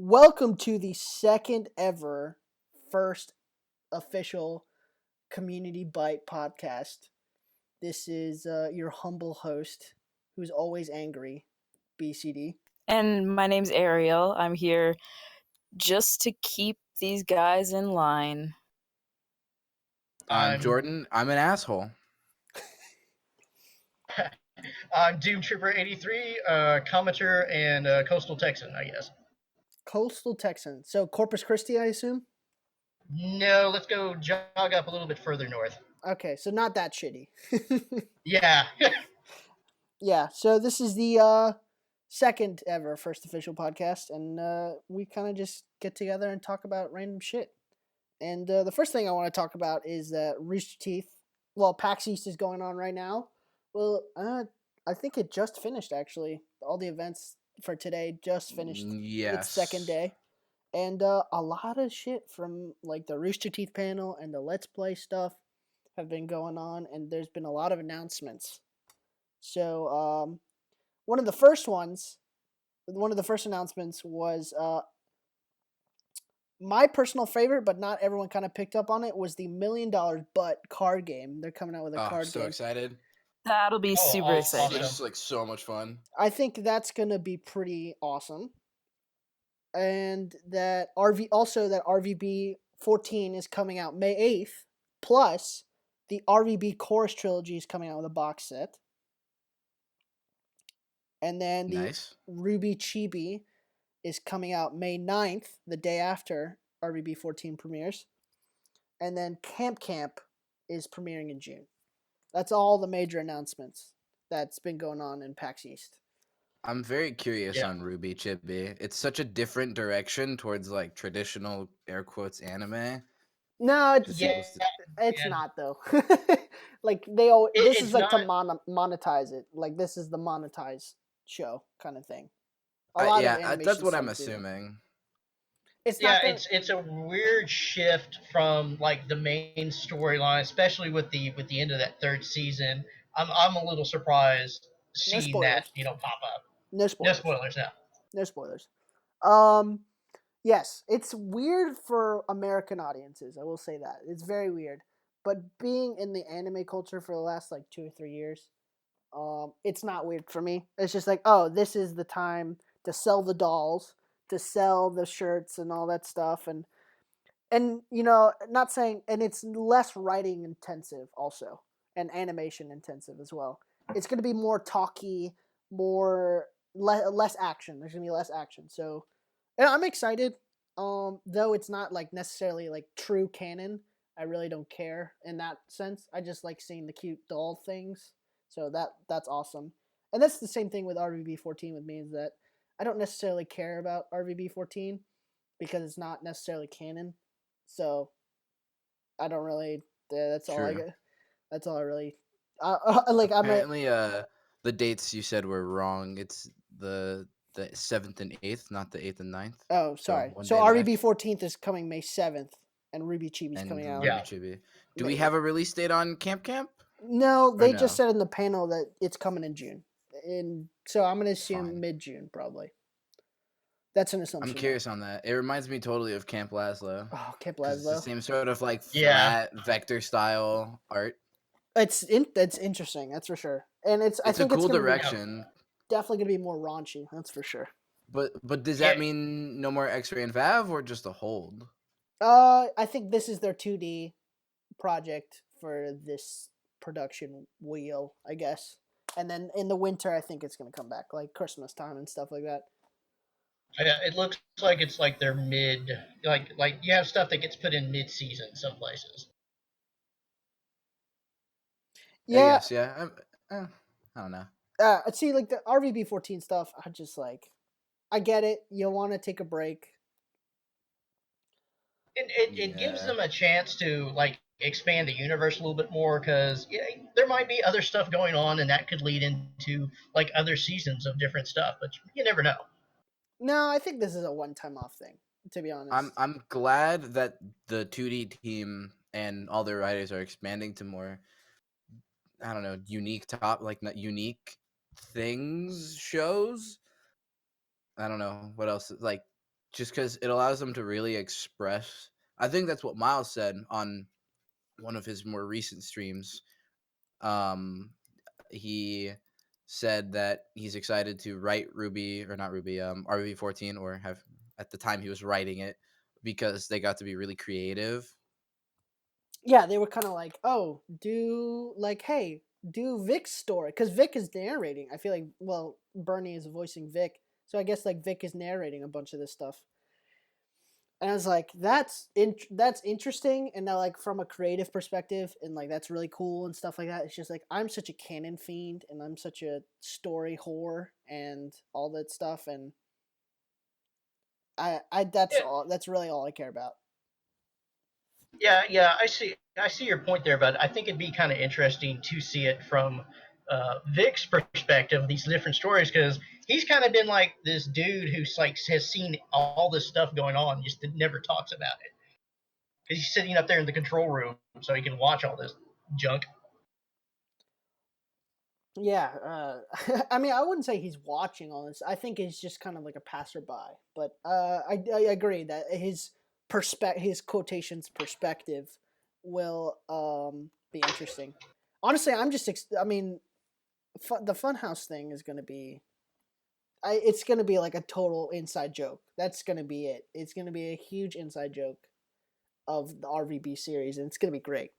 Welcome to the second ever first official Community Bite podcast. This is your humble host, who's always angry, BCD. And my name's Ariel. I'm here just to keep these guys in line. I'm Jordan. I'm an asshole. I'm Doom Trooper 83, commenter and coastal Texan, I guess. Coastal Texan. So Corpus Christi, I assume? No, let's go jog up a little bit further north. Okay, so not that shitty. Yeah. Yeah, so this is the second ever first official podcast, and we kind of just get together and talk about random shit. And the first thing I want to talk about is that Rooster Teeth. Well, PAX East is going on right now. Well, I think it just finished actually. All the events for today just finished. Yes. Its second day, and a lot of shit from like the Rooster Teeth panel and the Let's Play stuff have been going on, and there's been a lot of announcements. So one of the first announcements was my personal favorite, but not everyone kind of picked up on it, was the $1 Million Butt card game. They're coming out with a card so game. excited. That'll be super awesome. exciting. It's like so much fun. I think that's going to be pretty awesome. And that RVB 14 is coming out May 8th, plus the RVB Chorus Trilogy is coming out with a box set. And then the Nice. Ruby Chibi is coming out May 9th, the day after RVB 14 premieres. And then Camp is premiering in June. That's all the major announcements that's been going on in PAX East. I'm very curious on Ruby Chibi. It's such a different direction towards like traditional air quotes anime. No, it's not though. Like this is like to monetize it. Like this is the monetized show kind of thing. That's what I'm assuming. It's a weird shift from like the main storyline, especially with the end of that third season. I'm a little surprised seeing that pop up. No spoilers. No spoilers. No. No spoilers. Yes, it's weird for American audiences. I will say that it's very weird. But being in the anime culture for the last like 2 or 3 years, it's not weird for me. It's just like, oh, this is the time to sell the dolls, to sell the shirts and all that stuff, and not saying, and it's less writing intensive also, and animation intensive as well. It's going to be more talky, less action. There's going to be less action. So, and I'm excited. Though it's not like necessarily like true canon. I really don't care in that sense. I just like seeing the cute doll things. So that's awesome. And that's the same thing with RVB 14 with me, is that I don't necessarily care about RVB 14 because it's not necessarily canon. So I don't really. That's all I get. That's all I really. Like apparently, the dates you said were wrong. It's the 7th and 8th, not the 8th and 9th. Oh, sorry. So RVB 14th is coming May 7th, and Ruby Chibi's coming out. Yeah. Do we have a release date on Camp? No, they just said in the panel that it's coming in June. So I'm gonna assume mid-June probably. That's an assumption. I'm curious on that. It reminds me totally of Camp Lazlo. Oh, Camp Lazlo. It's the same sort of like flat vector style art. It's interesting, that's for sure. And I think a cool it's direction. Definitely gonna be more raunchy, that's for sure. But does that mean no more X-Ray and Vav or just a hold? I think this is their 2D project for this production wheel, I guess. And then in the winter, I think it's gonna come back, like Christmas time and stuff like that. Yeah, it looks like it's like they're mid, like you have stuff that gets put in mid-season some places. Yeah. I don't know. See, like the RVB 14 stuff, I just like, I get it. You want to take a break. It gives them a chance to like expand the universe a little bit more, because there might be other stuff going on, and that could lead into like other seasons of different stuff. But you never know. No, I think this is a one-time off thing, to be honest. I'm glad that the 2D team and all their writers are expanding to more, I don't know, unique not unique things shows. I don't know what else. Like just because it allows them to really express. I think that's what Miles said on one of his more recent streams. He said that he's excited to write Ruby or not Ruby, RVB 14, or have at the time he was writing it because they got to be really creative. Yeah, they were kind of like, oh, do Vic's story, because Vic is narrating. I feel like, well, Bernie is voicing Vic, so I guess like Vic is narrating a bunch of this stuff. And I was like, that's interesting, and now like from a creative perspective, and like that's really cool and stuff like that. It's just like I'm such a canon fiend, and I'm such a story whore, and all that stuff, and I Yeah, that's really all I care about. yeah. I see your point there, but I think it'd be kind of interesting to see it from Vic's perspective, these different stories, because he's kind of been like this dude who's like has seen all this stuff going on, just never talks about it because he's sitting up there in the control room so he can watch all this junk. Yeah, I mean, I wouldn't say he's watching all this. I think he's just kind of like a passerby. But I agree that his quotations perspective will be interesting. Honestly, I mean, the Funhouse thing is gonna be. It's gonna be like a total inside joke. That's gonna be it. It's gonna be a huge inside joke of the RVB series, and it's gonna be great.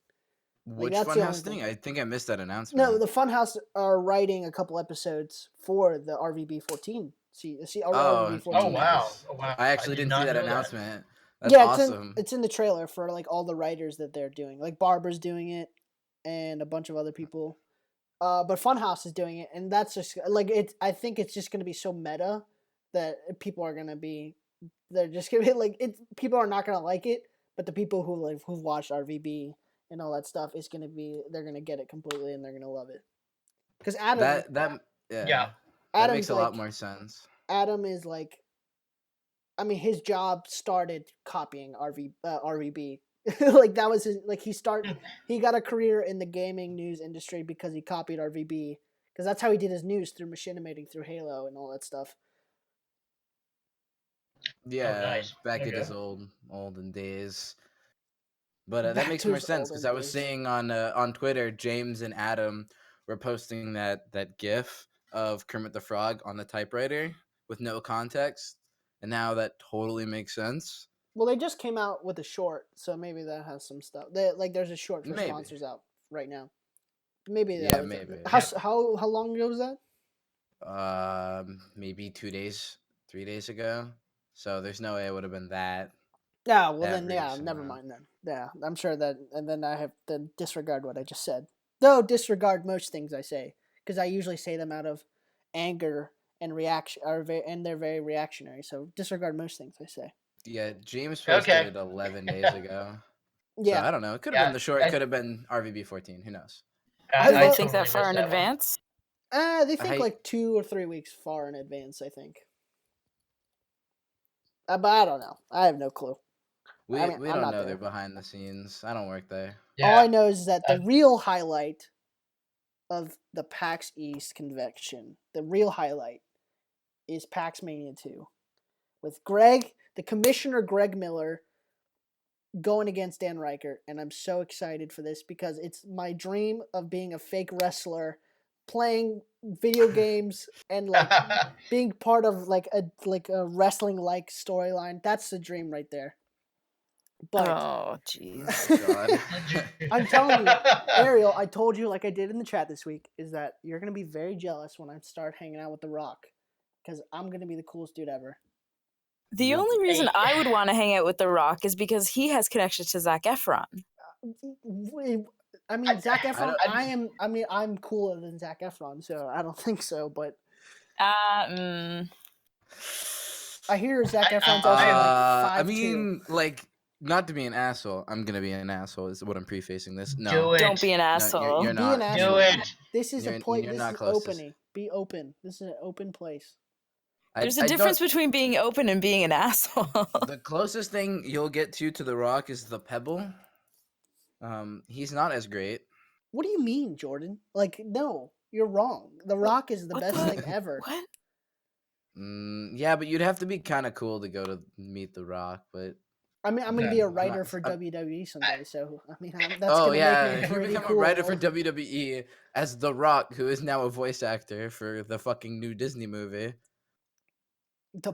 Like Which that's the only Funhouse thing? I think I missed that No, announcement. the Funhouse are writing a couple episodes for the RVB 14. See, Oh, RVB Oh 14. wow, nice. oh wow! I I actually did didn't see not that know that. announcement. That's Yeah, awesome. it's in the trailer for like all the writers that they're doing. Like Barbara's doing it, and a bunch of other people. But Funhouse is doing it, and that's just like it. I think it's just gonna be so meta that people are gonna be. They're just gonna be like it. People are not gonna like it, but the people who've watched RVB and all that stuff is gonna be. They're gonna get it completely, and they're gonna love it. Because That yeah, Yeah, that makes Adam's a lot like more sense. Adam is like, I mean, his job started copying RVB. Like that was his, like he got a career in the gaming news industry because he copied RVB, because that's how he did his news, through machinimating through Halo and all that stuff. oh Yeah, nice. back in Okay. his olden days. But that Back makes to more his sense because olden I was days. seeing on Twitter, James and Adam were posting that GIF of Kermit the Frog on the typewriter with no context, and now that totally makes sense. Well, they just came out with a short, so maybe that has some stuff. Like there's a short for Maybe, sponsors out right now. Maybe the yeah, other thing. maybe. Yeah. How long ago was that? Maybe 2 days, 3 days ago. So there's no way it would have been Yeah, well that then, yeah, recent. never mind then. Yeah, I'm sure that, and then I have to disregard what I just said. Though disregard most things I say, because I usually say them out of anger and reaction, and they're very reactionary. So disregard most things I say. Yeah, James Okay. posted it 11 days ago. So Yeah, I don't know. It could have been Yeah, the short. It could have been RVB 14. Who knows? I They I love. think that totally far missed in that one. advance. They think I like 2 or 3 weeks far in advance. I think, but I don't know. I have no clue. I mean, we I'm don't not know their there. behind the scenes. I don't work there. All I Yeah. know is that the Uh, real highlight of the PAX East convention, the real highlight, is PAX Mania 2. With the commissioner Greg Miller, going against Dan Reichert, and I'm so excited for this because it's my dream of being a fake wrestler, playing video games, and like being part of like a wrestling like storyline. That's the dream right there. But Oh, jeez. Oh God. I'm telling you, Ariel, I told you, like I did in the chat this week, is that you're gonna be very jealous when I start hanging out with The Rock, because I'm gonna be the coolest dude ever. The You'll only reason Hey, I would want to hang out with The Rock is because he has connections to Zac Efron. I mean, Zac I Efron. don't. I mean, I'm cooler than Zac Efron, so I don't think so. But Uh, mm, I hear Zac Efron's I also am. like I 5'2". mean, like, not to be an asshole. I'm gonna be an asshole. Is what I'm prefacing this. No, Do don't be it. an no, you're asshole. Be an not. Do asshole. it. This is a place. You're This not is close to. opening. Be open. This is an open place. There's a I don't. difference between being open and being an asshole. The closest thing you'll get to The Rock is the Pebble. He's not as great. What do you mean, Jordan? Like, no, you're wrong. The Rock is the What best the? thing ever. What? Yeah, but you'd have to be kind of cool to go to meet The Rock. But I mean, I'm gonna be a I'm writer not. for I'm, WWE someday, so I mean, that's oh gonna make me yeah, you pretty become a writer for cool. WWE as The Rock, who is now a voice actor for the fucking new Disney movie. The-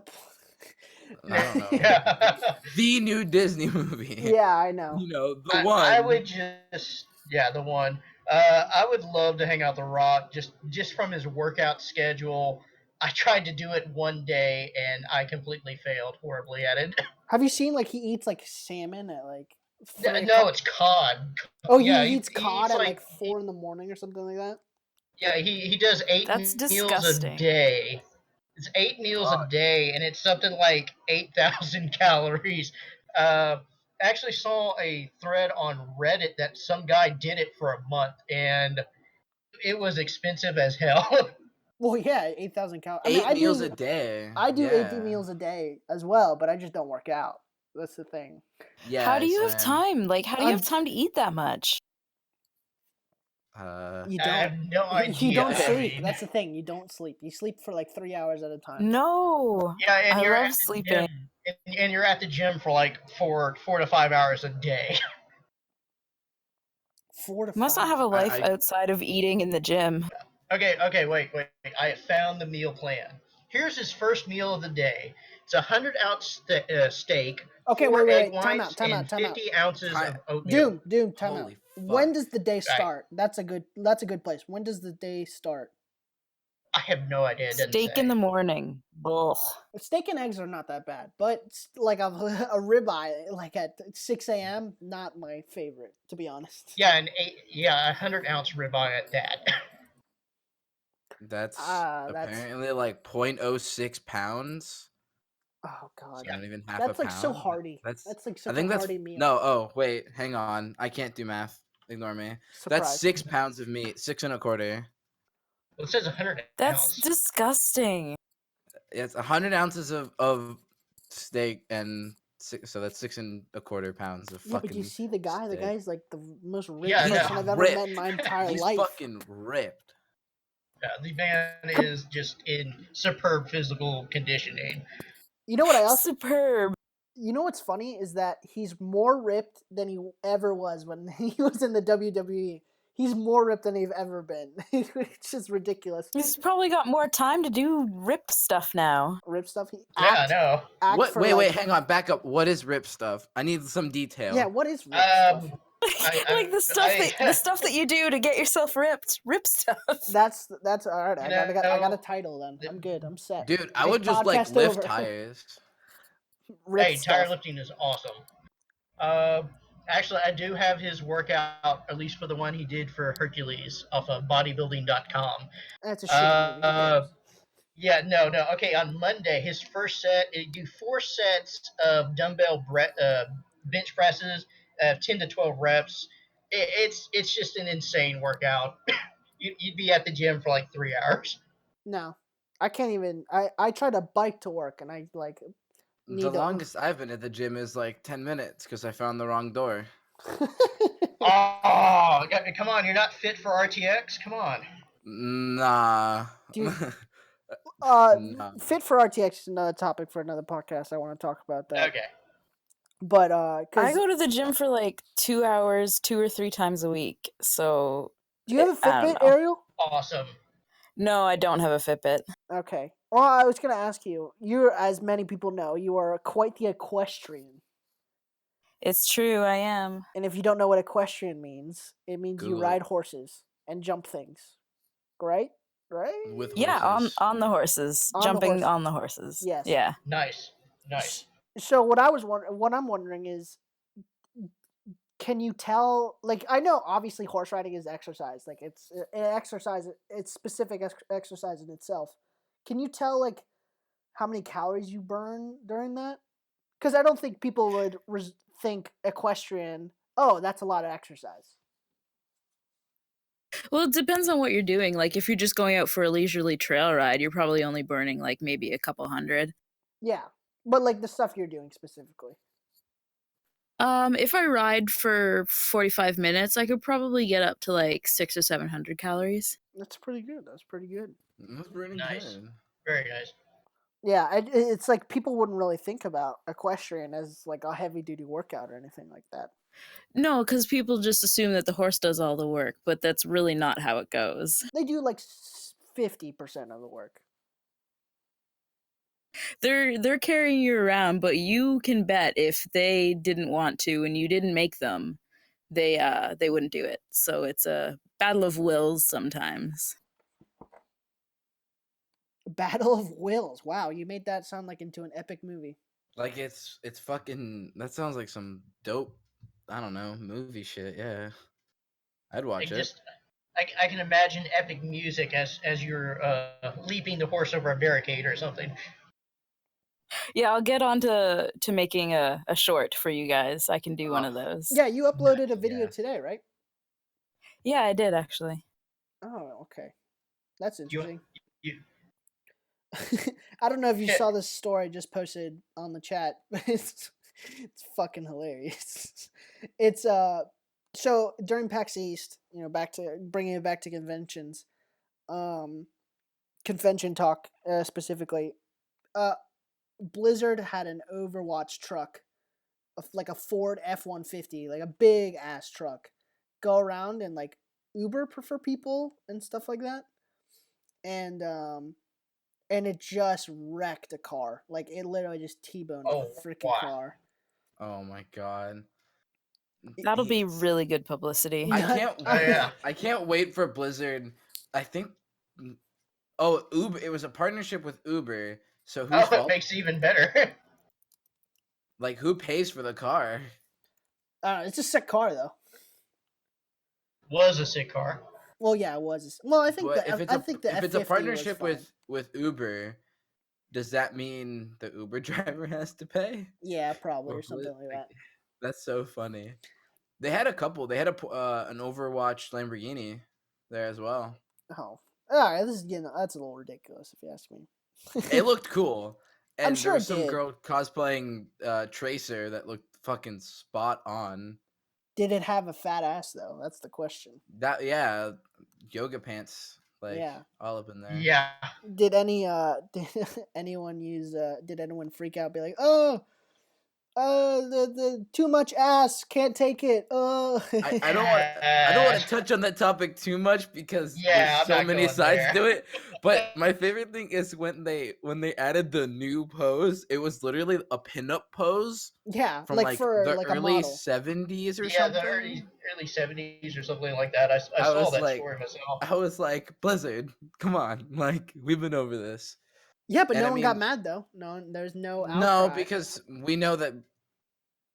I don't know. Yeah. The new Disney movie. yeah, I know. You know, the I one. would just the one. I would love to hang out with The Rock just from his workout schedule. I tried to do it one day and I completely failed horribly at it. Have you seen like he eats like salmon at like three No, o'clock? it's cod. Oh, Yeah, he eats he cod eats at like like 4 in the morning or something like that. he does eight That's meals a disgusting. day. It's 8 meals a God. day, and it's something like 8,000 calories. Uh, actually saw a thread on Reddit that some guy did it for a month, and it was expensive as hell. Well, yeah, 8,000 calories. I mean, 8 meals a day. I do 80 Yeah. meals a day as well, but I just don't work out. That's the thing. How do Yes, you have man. time? Like, how do you have time to eat that much? You I don't. have no You idea. don't I sleep. mean, That's the thing. You don't sleep. You sleep for like 3 hours at a time. No, yeah, and I you're love at the sleeping. gym, and you're at the gym for like 4 to 5 hours a day. 4 to You must not 5. have a life I outside of eating in the gym. Okay, wait. I found the meal plan. Here's his first meal of the day. It's a 100-ounce steak, Okay, 4 egg wait. Time whites, out. Time out. and Time out. 50 ounces time. of oatmeal. Doom. Time out. Holy When fuck. does the day Right. start? That's a good place. When does the day start? I have no idea. It doesn't Steak say. in the morning. Ugh. Steak and eggs are not that bad, but like a ribeye, like at 6 a.m., not my favorite, to be honest. Yeah, 100-ounce ribeye at that. That's That's apparently like 0.06 pounds. oh god, So not even half a that's like so pound. hearty. That's That's like I such a think that's hearty meal. no. Oh wait, hang on. I can't do math. Ignore me. That's Surprise. 6 pounds of meat. 6 1/4. Well, it says 100 That's ounce. disgusting. It's 100 ounces of steak and so that's 6 1/4 pounds of Yeah, fucking. but you see the guy. The steak. guy's like the most ripped Yeah, I know. person I've ever ripped. met in my entire He's life. fucking ripped. The man is just in superb physical conditioning. You know what I also? Superb. You know what's funny is that he's more ripped than he ever was when he was in the WWE. He's more ripped than he's ever been. It's just ridiculous. He's probably got more time to do rip stuff now. Rip stuff. He Yeah, I act, know. act What? for Wait, like, hang on. Back up. What is rip stuff? I need some detail. Yeah, what is rip stuff? Like the stuff that you do to get yourself ripped. Rip stuff. That's all right. I got a know, title then. I'm good. I'm set. Dude, I Big would just like podcast lift over. tires. Rip Hey, stuff. tire lifting is awesome. Actually, I do have his workout, at least for the one he did for Hercules off of bodybuilding.com. That's a shitty movie. Who cares? Yeah, no. Okay, on Monday, his first set, you do 4 sets of dumbbell bench presses, 10 to 12 reps. It's just an insane workout. You'd be at the gym for like 3 hours. No, I can't even. I try to bike to work and I like need The to. longest I've been at the gym is like 10 minutes because I found the wrong door. Oh, come on! You're not fit for RTX. Come on. Nah. Dude, Nah. Fit for RTX is another topic for another podcast. I want to talk about that. Okay. But I because go to the gym for like 2 hours, 2 or 3 times a week. So do you have a I don't Fitbit, know. Ariel? Awesome. No, I don't have a Fitbit. Okay. Well, I was gonna ask you. You're, as many people know, you are quite the equestrian. It's true, I am. And if you don't know what equestrian means, it means you Google ride it. horses and jump things. Right? Right? With Yeah, horses. on the horses. On the Jumping horse. on the horses. Yes. Yeah. Nice. So what I'm wondering is, can you tell? Like, I know obviously horse riding is exercise. Like, it's an exercise. It's specific exercise in itself. Can you tell like how many calories you burn during that? Because I don't think people would think equestrian. Oh, that's a lot of exercise. Well, it depends on what you're doing. Like, if you're just going out for a leisurely trail ride, you're probably only burning like maybe a couple hundred. Yeah, but like the stuff you're doing specifically. If I ride for 45 minutes, I could probably get up to like 600 or 700 calories. That's pretty good. That's pretty Nice. good. Very nice. Yeah, it's like people wouldn't really think about equestrian as like a heavy duty workout or anything like that. No, because people just assume that the horse does all the work, but that's really not how it goes. They do like 50% of the work. They're carrying you around, but you can bet if they didn't want to and you didn't make them, they wouldn't do it. So it's a battle of wills sometimes. Battle of Wills. Wow, you made that sound like into an epic movie. Like it's fucking. That sounds like some dope. I don't know, movie shit. Yeah, I'd watch Like it. just, I can imagine epic music as you're leaping the horse over a barricade or something. Yeah, I'll get on to making a short for you guys. I can do one Oh, of those. Yeah, you uploaded a video yeah. today, right? Yeah, I did actually. Oh, okay. That's You interesting. you I don't know if you yeah, saw this story I just posted on the chat, but it's fucking hilarious. It's so during PAX East, back to bringing it back to conventions, um, convention talk specifically. Uh, Blizzard had an Overwatch truck, like a Ford F-150, like a big ass truck, go around and like Uber for people and stuff like that, and it just wrecked a car. Like it literally just T-boned oh a freaking wow. car. Oh my god. That'll be He- really good publicity. I Not, can't. Oh yeah. I can't wait for Blizzard. I think. Oh, Uber. It was a partnership with Uber. So whose Oh, it fault? makes it even better. Like who pays for the car? it's a sick car though. Was a sick car. Well, yeah, it was. Well, I think But if it's I a think the if it's a F-50 was partnership fine. with Uber, does that mean the Uber driver has to pay? Yeah, probably Or or something like that. that's so funny. They had a couple. They had an Overwatch Lamborghini there as well. Oh, all right. This is that's a little ridiculous if you ask me. It looked cool, I'm and there sure was it some did. girl cosplaying Tracer that looked fucking spot on. Did it have a fat ass though? That's the question. That yeah, yoga pants like Yeah. all up in there. Yeah. Did did anyone did anyone freak out? Be like, oh, the too much ass, can't take it. Oh. I don't want to touch on that topic too much because there's Yeah, I'm so not many going sides there. to it. But my favorite thing is when they added the new pose. It was literally a pinup pose Yeah, from like like for the like a early model. 70s or Yeah, the something. early 70s or something like that. I I saw was that like story myself. Blizzard, come on, like we've been over this. Yeah, but And no I one got mean, mad though. No, there's no no, outcry. because we know that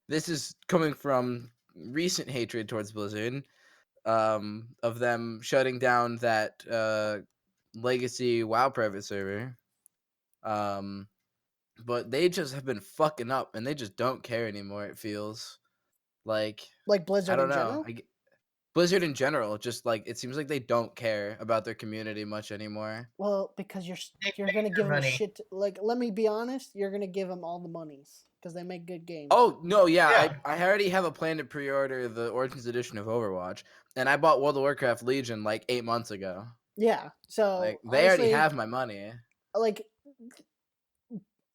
this is coming from recent hatred towards Blizzard, of them shutting down that legacy WoW private server. Um, but they just have been fucking up, and they just don't care anymore. It feels like Like I Blizzard don't in know. general. Blizzard in general, just like it seems like they don't care about their community much anymore. Well, because They you're pay gonna give their them a money. shit. Like, let me be honest, you're gonna give them all the monies because they make good games. Oh no, yeah, Yeah. I already have a plan to pre-order the Origins edition of Overwatch, and I bought World of Warcraft Legion like 8 months ago. Yeah. Like So they already honestly, have my money. like,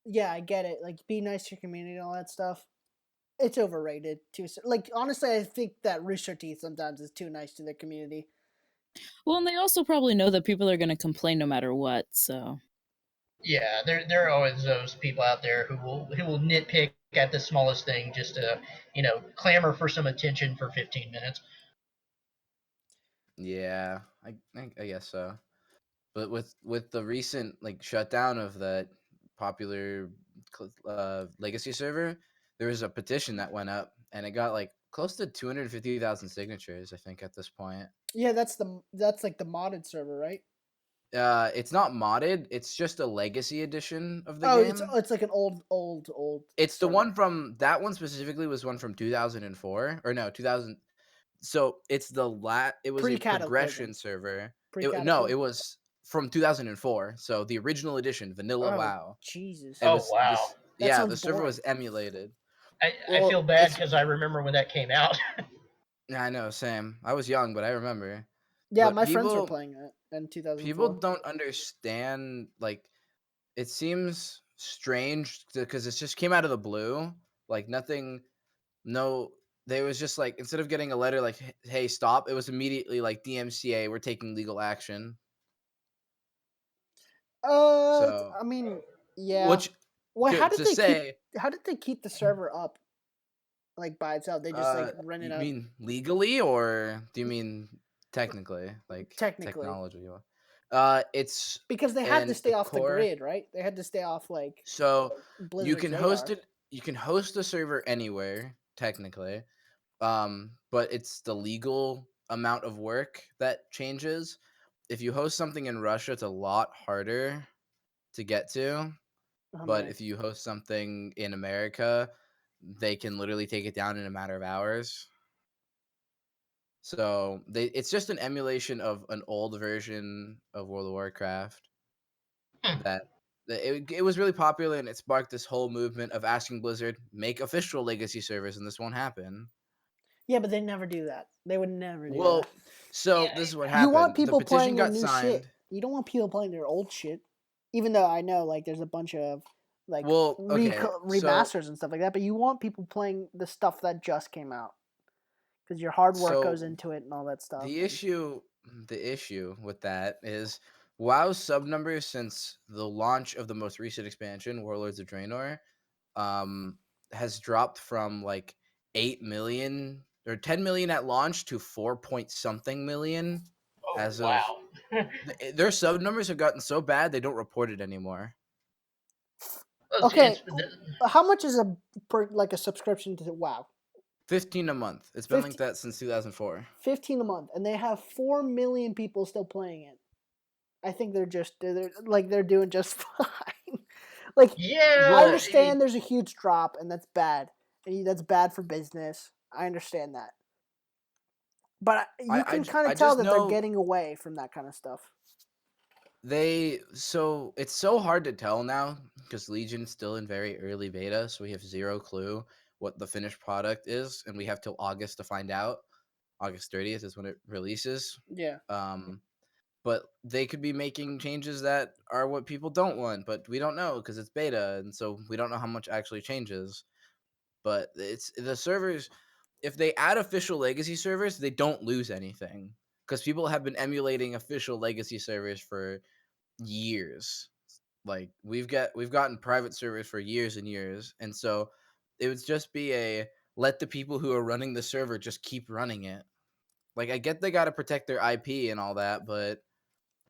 yeah, I get it. Like, be nice to your community and all that stuff. It's overrated too. Like, honestly, I think that Rooster Teeth sometimes is too nice to their community. Well, and they also probably know that people are going to complain no matter what. So Yeah, there are always those people out there who will nitpick at the smallest thing just to, clamor for some attention for 15 minutes. Yeah, I guess so. But with the recent like shutdown of that popular legacy server, there was a petition that went up, and it got like close to 250,000 signatures. I think at this point. Yeah, that's like the modded server, right? It's not modded. It's just a legacy edition of the Oh, game. it's like an old. It's the server. one from that one specifically was one from 2004 or no 2000. So it's it was a Pre-Cataclysm. progression server. No, it Pre-Cataclysm. was from 2004. So the original edition, Vanilla Oh, WoW. Jesus. It Oh was wow, this. That Yeah, sounds the server boring. was emulated. I feel Well, bad it's because I remember when that came out. yeah, I know, same. I was young, but I remember. Yeah, But my friends were playing it in people 2004. don't understand like it seems strange because it just came out of the blue. Like nothing, no, they was just like instead of getting a letter like, "Hey, stop," it was immediately like DMCA, we're taking legal action. So, I mean, yeah. which Well, how did to they keep? say, How did they keep the server up like by itself? They just like you rented out mean legally or do you mean technically, like technically technology? It's because they had to and the stay off the core. grid, right? They had to stay off like So you Blizzard's can host radar. it. You can host the server anywhere technically, but it's the legal amount of work that changes. If you host something in Russia, it's a lot harder to get to. Oh But man. if you host something in America, they can literally take it down in a matter of hours. So it's just an emulation of an old version of World of Warcraft Hmm. that it was really popular and it sparked this whole movement of asking Blizzard make official legacy servers and this won't happen. Yeah, but they never do that. They would never do that. Well, so Yeah, this is what You want happened. The people petition playing their got new shit. signed. You don't want people playing their old shit. Even though I know like there's a bunch of like Well, okay. So remasters and stuff like that, but you want people playing the stuff that just came out because your hard work goes so into it and all that stuff. the And issue the issue with that is WoW's sub numbers since the launch of the most recent expansion, Warlords of Draenor, um, has dropped from like 8 million or 10 million at launch to 4 point something million oh as of wow. their sub numbers have gotten so bad they don't report it anymore. okay, how much is a like a subscription to WoW? 15 a month. It's been like 15, that since 2004. 15 a month, and they have 4 million people still playing it. I think they're doing just fine. Like I Yeah, Well, understand there's a huge drop and that's bad. And that's bad for business. I understand that. But you can kind I of tell just that they're know getting away from that kind of stuff. it's so hard to tell now because Legion's still in very early beta, so we have zero clue what the finished product is, and we have till August to find out. August 30th is when it releases. Yeah. Um, but they could be making changes that are what people don't want, but we don't know because it's beta, and so we don't know how much actually changes. But it's the servers. If they add official legacy servers, they don't lose anything because people have been emulating official legacy servers for years. Like we've gotten private servers for years and years, and so it would just be a let the people who are running the server just keep running it. Like I get they got to protect their IP and all that, but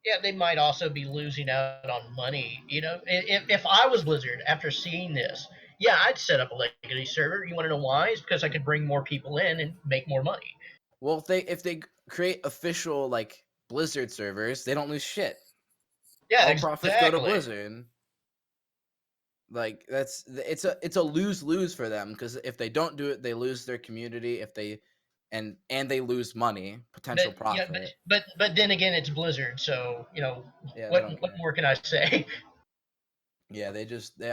yeah, they might also be losing out on money. If I was Blizzard after seeing this, yeah, I'd set up a legacy server. You want to know why? It's because I could bring more people in and make more money. well, if they create official like Blizzard servers, they don't lose shit. Yeah, All profits go to exactly. Blizzard. Like it's a lose lose for them because if they don't do it, they lose their community. If they and they lose money, potential But yeah, profit. but then again, it's Blizzard, so Yeah, they what don't what care. more can I say? Yeah,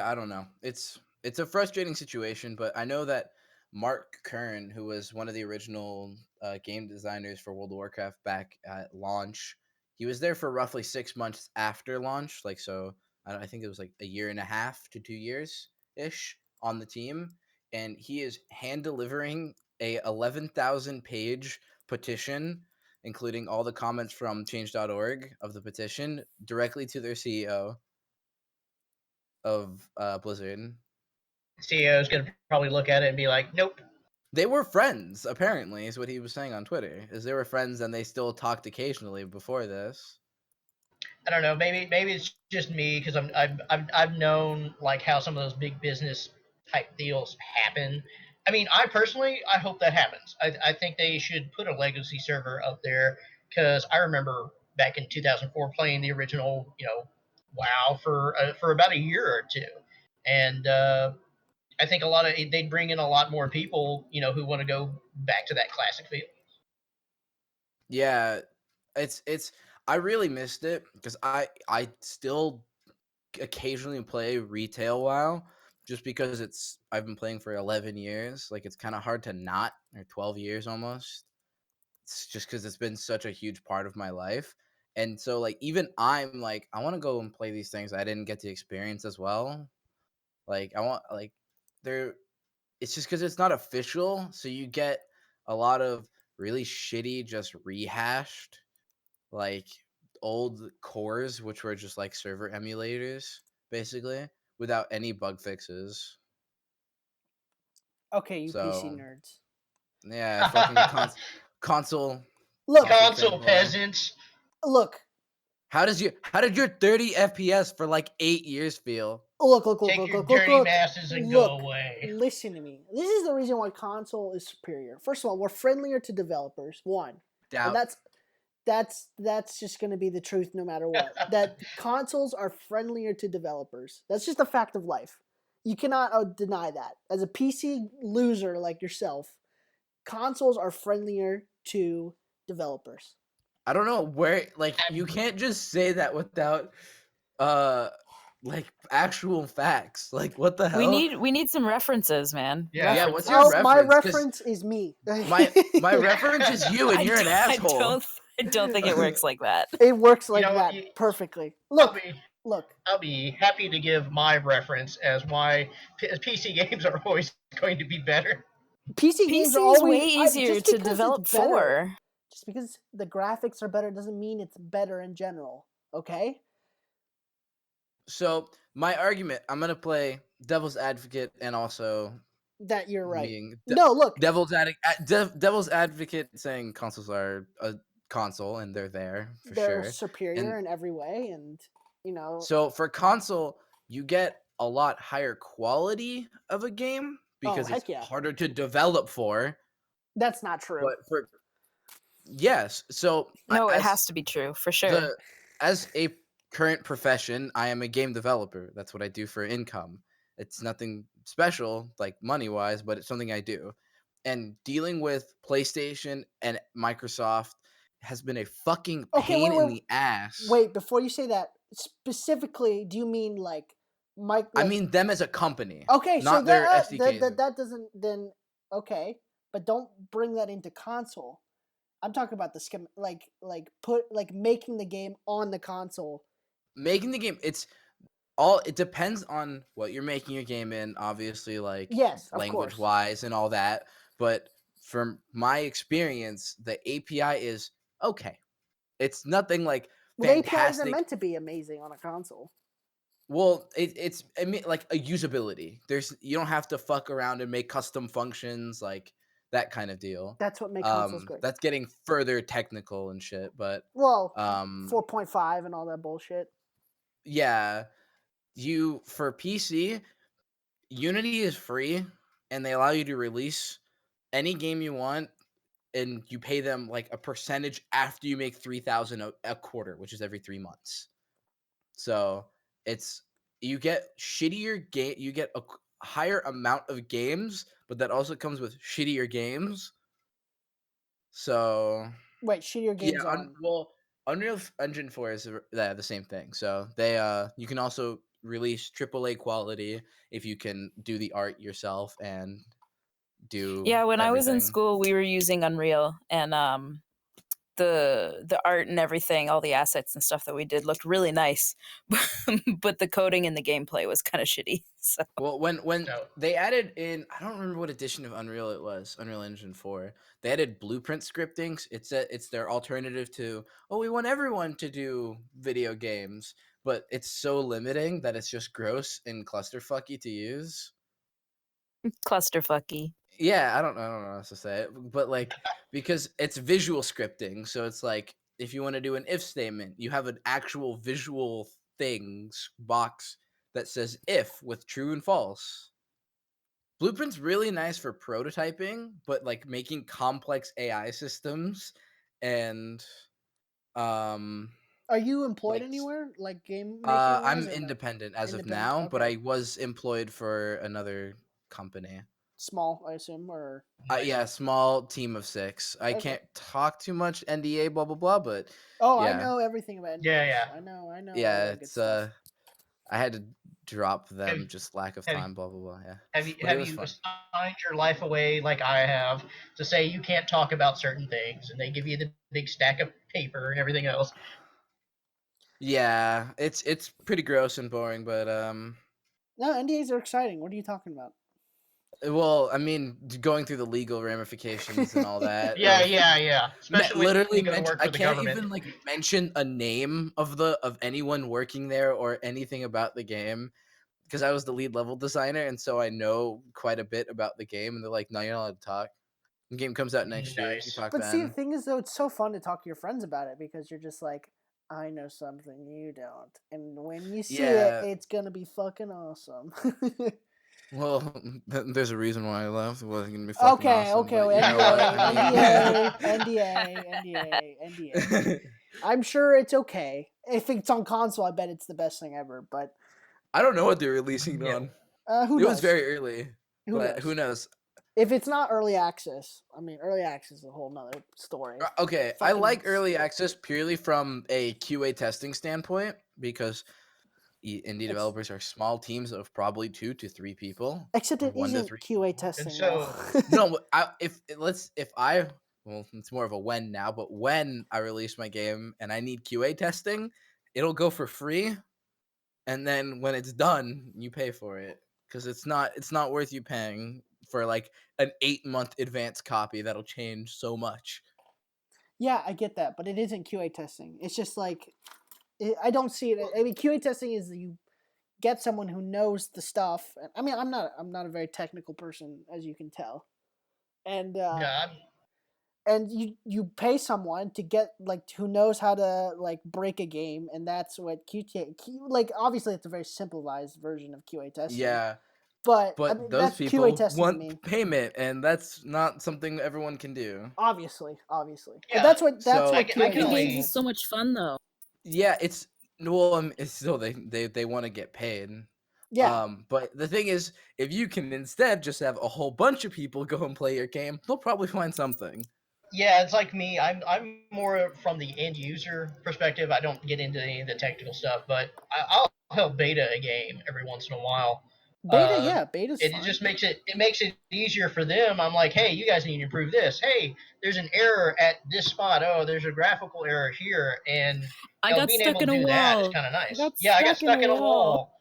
I don't know. It's a frustrating situation, but I know that Mark Kern, who was one of the original game designers for World of Warcraft back at launch, he was there for roughly 6 months after launch. Like so, I think it was like a year and a half to 2 years ish on the team, and he is hand delivering a 11,000 page petition, including all the comments from Change.org of the petition, directly to their CEO of Blizzard. CEO is going to probably look at it and be like, nope. They were friends, apparently, is what he was saying on Twitter. Is they were friends and they still talked occasionally before this. I don't know. Maybe it's just me because I've known like how some of those big business type deals happen. I mean, I hope that happens. I think they should put a legacy server up there because I remember back in 2004 playing the original, WoW for about a year or two, and I think they'd bring in a lot more people, who want to go back to that classic feel. Yeah, it's I really missed it because I still occasionally play retail WoW just because I've been playing for 11 years. Like it's kind of hard to not, or 12 years almost. It's just because it's been such a huge part of my life. And so like even I'm like I want to go and play these things I didn't get to experience as well. Like I want like there it's just because it's not official, so you get a lot of really shitty, just rehashed, like old cores, which were just like server emulators, basically, without any bug fixes. Okay, you PC So nerds. yeah, fucking console Look, console Console fanboy. peasants. look, How did your 30 FPS for like 8 years feel? look, look, look, Take look, your look, look, dirty look, masses and go look. away. Listen to me. This is the reason why console is superior. First of all, we're friendlier to developers. One, and Doubt. that's just going to be the truth no matter what. That consoles are friendlier to developers. That's just a fact of life. You cannot deny that. As a PC loser like yourself, consoles are friendlier to developers. I don't know where like you can't just say that without uh like actual facts. Like what the We hell? need some references, man. Yeah. Yeah, References. what's your Oh, my reference? 'Cause reference is me. my reference is you and you're an asshole. I don't think it works like that. It works You like know, that perfectly. I'll Look, be look. I'll be happy to give my reference as why PC games are always going to be better. PC games are PC is way always easier just to because it's develop better. for. Just because the graphics are better doesn't mean it's better in general. Okay? So my argument, I'm gonna play devil's advocate and also That you're right. being No, look. devil's advocate saying consoles are a console and they're there for They're sure. superior And in every way, and you know so for console, you get a lot higher quality of a game because it's heck yeah. harder to develop for. That's not true. But for yes, so No, it as has to be true for sure. as a current profession, I am a game developer. That's what I do for income. It's nothing special, like money wise, but it's something I do. And dealing with PlayStation and Microsoft has been a fucking Okay, pain wait, in wait. the ass. Wait, before you say that, specifically, do you mean like Mike I like mean them as a company, okay, so not their that SDKs. that doesn't then okay, but don't bring that into console. I'm talking about the skim like put like making the game on the console. Making the game, it depends on what you're making your game in, obviously, like Yes, of language course. wise and all that. But from my experience, the API is okay. It's nothing like Well, the APIs are fantastic. meant to be amazing on a console. Well, it's I mean like a usability. You don't have to fuck around and make custom functions like that kind of deal. That's what makes consoles great. That's getting further technical and shit, but Well, um 4.5 and all that bullshit. yeah, for PC, Unity is free and they allow you to release any game you want and you pay them like a percentage after you make 3,000 a quarter, which is every 3 months. So, it's you get you get a higher amount of games, but that also comes with shittier games. So, Wait, shittier yeah, games on. Unreal Engine 4 is the same thing. So, they you can also release AAA quality if you can do the art yourself and do Yeah, when I was in everything. school, we were using Unreal, and the art and everything, all the assets and stuff that we did looked really nice, but the coding and the gameplay was kind of shitty. So Well, when So they added in, I don't remember what edition of Unreal it was, Unreal Engine 4. They added blueprint scripting. It's their alternative to, oh, we want everyone to do video games, but it's so limiting that it's just gross and clusterfucky to use. clusterfucky. Yeah, I don't know how else to say it, but like because it's visual scripting, so it's like if you want to do an if statement, you have an actual visual things box that says if with true and false. Blueprint's really nice for prototyping, but like making complex AI systems and um Are you employed like anywhere, like game making wise, I'm or no? independent as of Independent. now, but Okay. I was employed for another company. Small, I assume, or nice. Yeah, small team of 6. I okay. can't talk too much NDA blah blah blah, but Oh, I yeah. know everything about Yeah, NDAs. yeah. I know all Yeah, that good it's stuff. I had to drop Have them just lack of have time blah blah blah, yeah. But it have was you fun. assigned your life away like I have to say you can't talk about certain things, and they give you the big stack of paper and everything else? Yeah, it's pretty gross and boring, but No, NDAs are exciting. What are you talking about? well, I mean, going through the legal ramifications and all that Yeah, of yeah. Especially when literally you go to work I for the can't government. even like mention a name of anyone working there or anything about the game because I was the lead level designer and so I know quite a bit about the game and they're like, no, you're not allowed to talk. The game comes out next year. You can Nice. talk But see, the then. thing is, though, it's so fun to talk to your friends about it because you're just like, I know something you don't, and when you see it, Yeah. it's gonna be fucking awesome. Well, there's a reason why I left. It wasn't gonna be fucking Okay, awesome, okay, but you know what? NDA, I NDA, mean, NDA, NDA, NDA. I'm sure it's okay. If it's on console, I bet it's the best thing ever. But I don't know what they're releasing it Yeah. on. who It was knows? very early, Who but knows? who knows? If it's not early access, I mean, early access is a whole nother story. Okay, I Fucking like early access purely from a QA testing standpoint because indie It's, developers are small teams of probably 2 to 3 people, except or it 1 to isn't 3 QA people. And testing though. so, No, well, it's more of a when now, but when I release my game and I need QA testing, it'll go for free, and then when it's done, you pay for it because it's not worth you paying for like an 8-month advance copy that'll change so much. Yeah, I get that, but it isn't QA testing. It's just like I don't see it. I mean, QA testing is you get someone who knows the stuff. I mean, I'm not a very technical person, as you can tell, and yeah, and you pay someone to get like who knows how to like break a game, and that's what like obviously it's a very simplified version of QA testing, Yeah, but I but mean those that's QA people testing to want me. payment, and that's not something everyone can do. Obviously, but yeah. that's So what I QA can Making games only. is testing so is. much fun though. yeah, it's well, it's still they want to get paid. Yeah, But the thing is, if you can instead just have a whole bunch of people go and play your game, they'll probably find something. Yeah, it's like me. I'm more from the end user perspective. I don't get into any of the technical stuff, but I'll help beta a game every once in a while. beta. Uh, Yeah, beta's it fine. just makes it easier for them. I'm like, hey, you guys need to improve this. Hey, there's an error at this spot. Oh, there's a graphical error here, and I got being stuck able in to a do that is wall. kind of I nice. got Yeah, I got stuck in a stuck in a wall. wall.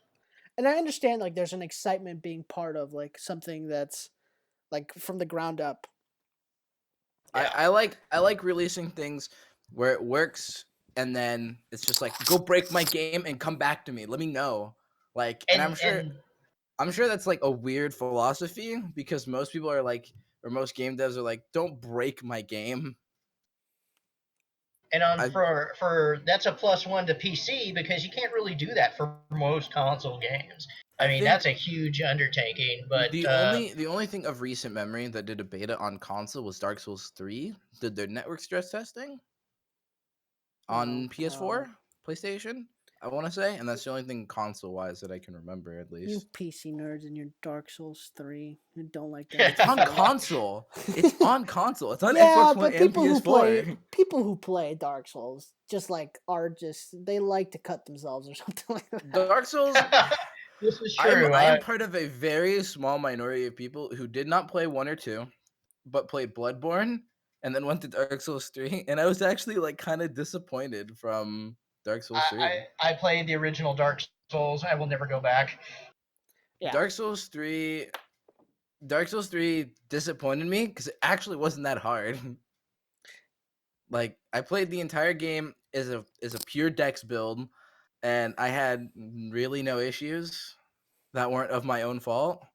And I understand like there's an excitement being part of like something that's like from the ground up. Yeah, I like releasing things where it works, and then it's just like go break my game and come back to me. Let me know. Like, and and I'm sure that's like a weird philosophy because most people are like, or most game devs are like, don't break my game. I for that's a +1 to PC because you can't really do that for most console games. I I mean, think that's a huge undertaking, but the only thing of recent memory that did a beta on console was Dark Souls 3. Did their network stress testing Oh on god. PS4, PlayStation, I want to say, and that's the only thing console wise that I can remember at You least. PC nerds and your Dark Souls 3 who don't like Dark It's Souls on 3. console. It's on console. It's on Yeah, Xbox One but and PS4. people who play Dark Souls just like are just they like to cut themselves or something like that. Dark Souls. this is I'm true. I am part of a very small minority of people who did not play 1 or 2, but played Bloodborne and then went to Dark Souls 3, and I was actually like kind of disappointed from Dark Souls 3. I played the original Dark Souls. I will never go back. Yeah. Dark Souls 3 Dark Souls 3 disappointed me cuz it actually wasn't that hard. Like I played the entire game as a pure dex build and I had really no issues that weren't of my own fault.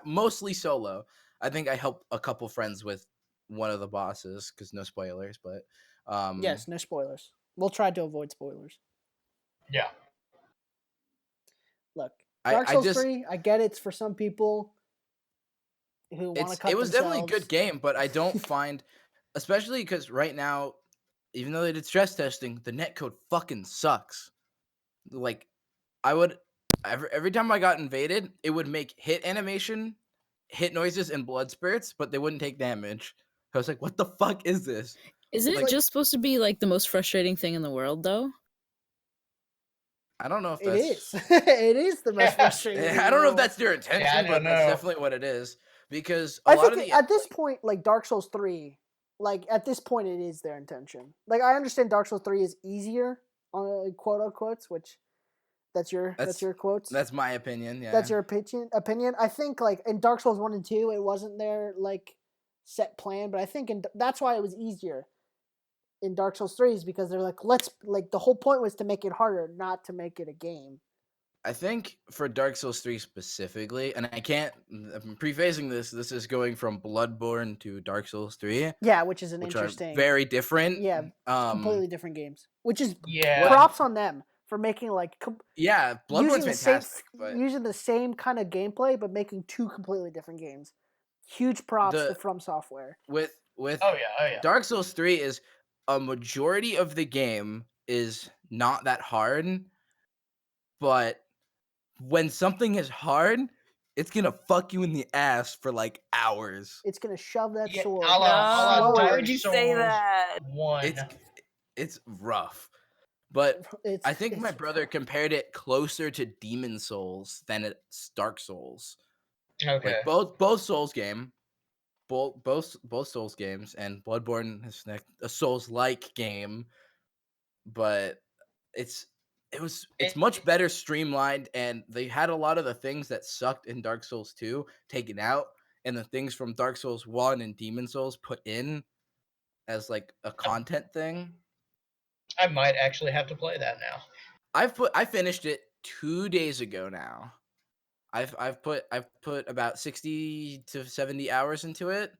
Mostly solo. I think I helped a couple friends with one of the bosses because no spoilers, but Yes, no spoilers. We'll try to avoid spoilers. Yeah, Look, I Dark I Souls just 3, I get it's for some people who want to it cut was definitely a good themselves. game, but I don't find, especially because right now, even though they did stress testing, the netcode fucking sucks. Like I would every time I got invaded, it would make hit animation, hit noises, and blood spurts, but they wouldn't take damage. I was like, what the fuck is this? Isn't it Like, just supposed to be like the most frustrating thing in the world though? I don't know if It is. that's It is the most yeah, frustrating thing I in the don't know if world. that's their yeah. I intention, don't but that's know. definitely what it is. Because a I lot think of the at this point, like Dark Souls 3, like at this point, it is their intention. Like I understand Dark Souls 3 is easier quote unquote, which that's your quotes. That's my opinion. Yeah, That's your opinion. I think like in Dark Souls 1 and 2, it wasn't their like set plan, but I think that's why it was easier in Dark Souls 3 is because they're like, let's like the whole point was to make it harder, not to make it a game. I think for Dark Souls 3 specifically, and I'm prefacing this is going from Bloodborne to Dark Souls 3, Yeah, which is an which interesting, are very different. yeah, completely different games. Which is Yeah. props on them for making like Yeah, Bloodborne's fantastic, but using the same kind of gameplay but making two completely different games. Huge props The- to From Software. with Oh yeah. Dark Souls 3 is a majority of the game is not that hard, but when something is hard, it's gonna fuck you in the ass for like hours. It's gonna shove that Yeah, sword. a la No, why Dark would you say Souls that? 1. It's rough. But It's I think my it's brother compared it closer to Demon Souls than it's Dark Souls. Okay. Like both Souls game, both Souls games, and Bloodborne is a Souls like game, but it's much better streamlined, and they had a lot of the things that sucked in Dark Souls 2 taken out, and the things from Dark Souls 1 and Demon Souls put in as like a content thing. I might actually have to play that now. I finished it 2 days ago now. I've put about 60 to 70 hours into it,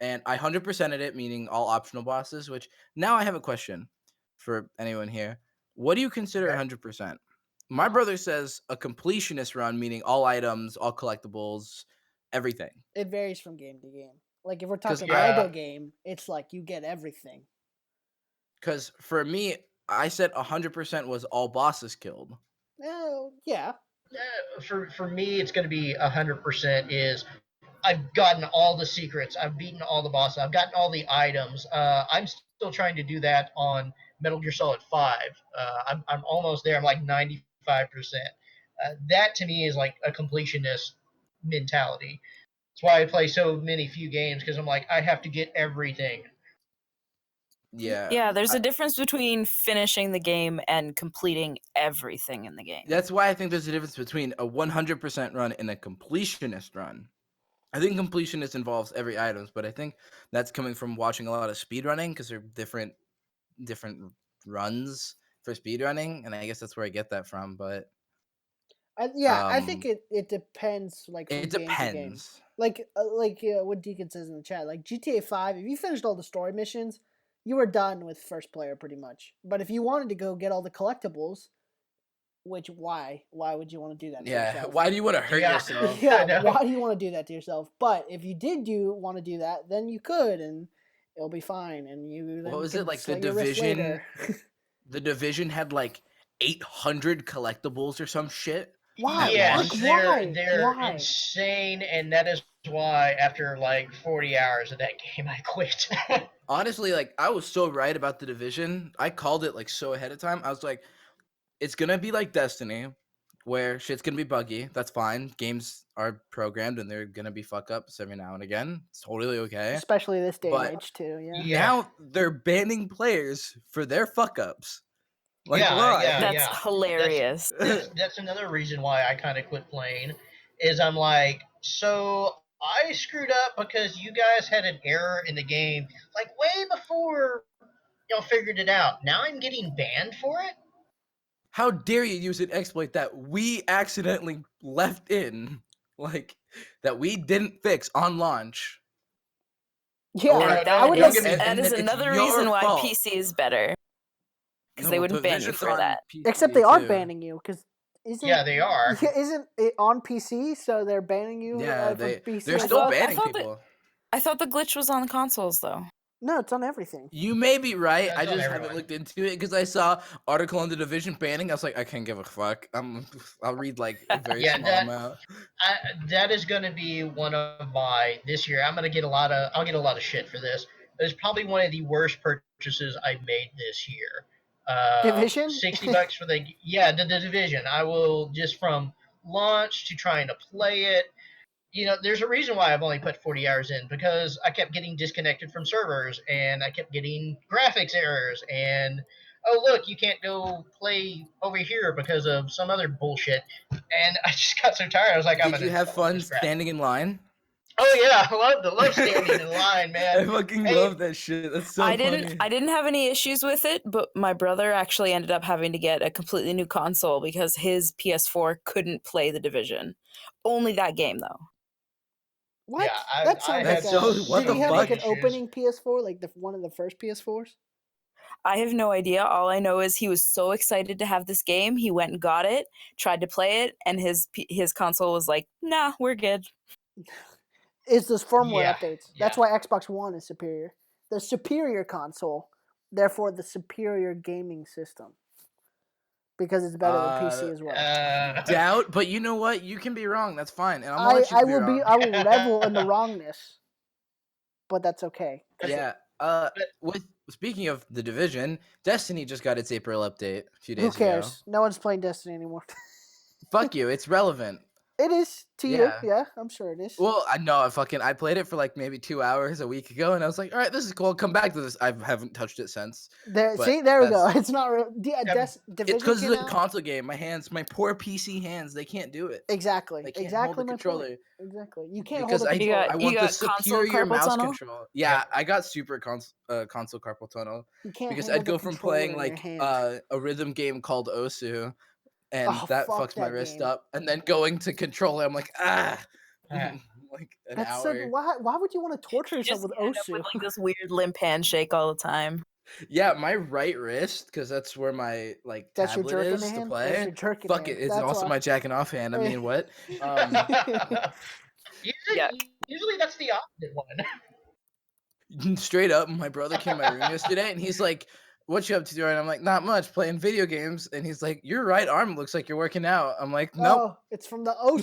and I 100%ed it, meaning all optional bosses. Which now I have a question for anyone here. What do you consider Okay. 100%? My brother says a completionist run, meaning all items, all collectibles, everything. it varies from game to game. Like if we're 'Cause talking I- Lego game, it's like you get everything. Because for me, I said 100% was all bosses killed. Yeah. For me, it's going to be 100% is I've gotten all the secrets. I've beaten all the bosses. I've gotten all the items. I'm still trying to do that on Metal Gear Solid 5. I'm almost there. I'm like 95%. That to me is like a completionist mentality. That's why I play so many few games because I'm like I have to get everything. Yeah. Yeah, there's a difference between finishing the game and completing everything in the game. That's why I think there's a difference between a 100% run and a completionist run. I think completionist involves every items, but I think that's coming from watching a lot of speedrunning because they're different runs for speedrunning, and I guess that's where I get that from. But I think it depends like from it game to game. depends. Like what Deacon says in the chat, like GTA 5, if you finished all the story missions, you were done with first player pretty much. But if you wanted to go get all the collectibles, which why would you want to do that to Yeah. yourself? Why do you want to hurt Yeah. yourself? I Yeah, know. why do you want to do that to yourself? But if you did want to do that, then you could, and it'll be fine. And you then What was can it like? The slit your wrist Division. later. The Division had like 800 collectibles or some shit. Why? Yes, Like, they're why? insane, and that is why after like 40 hours of that game, I quit. Honestly, like I was so right about the Division. I called it like so ahead of time. I was like, it's gonna be like Destiny, where shit's gonna be buggy. That's fine. Games are programmed and they're gonna be fuck ups every now and again. It's totally okay. Especially this day and But age too. Yeah. Yeah. now they're banning players for their fuck ups. Like Yeah, why? yeah. That's hilarious. That's another reason why I kind of quit playing. Is I'm like, so I screwed up because you guys had an error in the game, like way before y'all figured it out. Now I'm getting banned for it. How dare you use an exploit that we accidentally left in, like that we didn't fix on launch? Yeah, Or- And no, I would don't like. get me- that is and it's another your reason why fault. PC is better. Because they No, wouldn't ban you Division's for on that. PC Except they are too. banning you because isn't Yeah, they are. isn't it on PC? So they're banning you. Yeah, from they're PC. still I banning thought that- people. I thought the glitch was on consoles though. No, it's on everything. You may be right. Yeah, I it's on just haven't everyone. looked into it because I saw article on the Division banning. I was like, I can't give a fuck. I'll read like a very Yeah, small amount. That is going to be one of my this year. I'll get a lot of shit for this. It's probably one of the worst purchases I made this year. Division? $60 for the Division. I will just from launch to trying to play it. You know, there's a reason why I've only put 40 hours in because I kept getting disconnected from servers and I kept getting graphics errors and oh look, you can't go play over here because of some other bullshit. And I just got so tired. I was like, I'm Did you gonna have delete fun this crap. standing in line? Oh yeah, I love standing in line, man. I fucking Hey, love that shit. That's so I funny. didn't have any issues with it, but my brother actually ended up having to get a completely new console because his PS4 couldn't play The Division. Only that game though. What? Yeah, That I sounds had like so- what Did the he have fuck? like an issues. opening PS4, like one of the first PS4s? I have no idea. All I know is he was so excited to have this game, he went and got it, tried to play it, and his console was like, "Nah, we're good." Is those firmware Yeah, updates? yeah. That's why Xbox One is superior. The superior console, therefore the superior gaming system, because it's better than PC as well. Doubt, but you know what? You can be wrong. That's fine, and I'm gonna let you I be will wrong. I will revel in the wrongness, but that's okay. 'cause Yeah. With speaking of The Division, Destiny just got its April update a few days who ago. cares? No one's playing Destiny anymore. Fuck you. It's relevant. It is to Yeah. you, yeah. I'm sure it is. Well, I know. I played it for like maybe 2 hours a week ago, and I was like, all right, this is cool. I'll come back to this. I haven't touched it since. There, but see, there we go. that's- It's not real. It's Division because came it's a out. console game. My poor PC hands, they can't do it. Exactly. They can't Exactly hold the my controller. point. Exactly. You can't Because hold a controller. I You want the got console superior carpal mouse tunnel? control. Yeah, I got super console carpal tunnel You can't because handle I'd the go from controller playing in your like hand. a rhythm game called Osu, and Oh, that fuck fucks my that wrist game. up, and then going to controller, I'm like Yeah. like an That's hour. so. Why would you want to torture You yourself just with end up Osu? with like this weird limp handshake all the time. Yeah, my right wrist, because that's where my like That's your tablet jerking is to hand. That's play. your jerking Fuck hand. it, it's That's also why. my jacking off hand. I mean, what? Yeah. Usually that's the opposite one. Straight up, my brother came to my room yesterday, and he's like, "What you up to?" And I'm like, "Not much, playing video games." And he's like, "Your right arm looks like you're working out." I'm like, "Nope." Oh, it's from the Osu.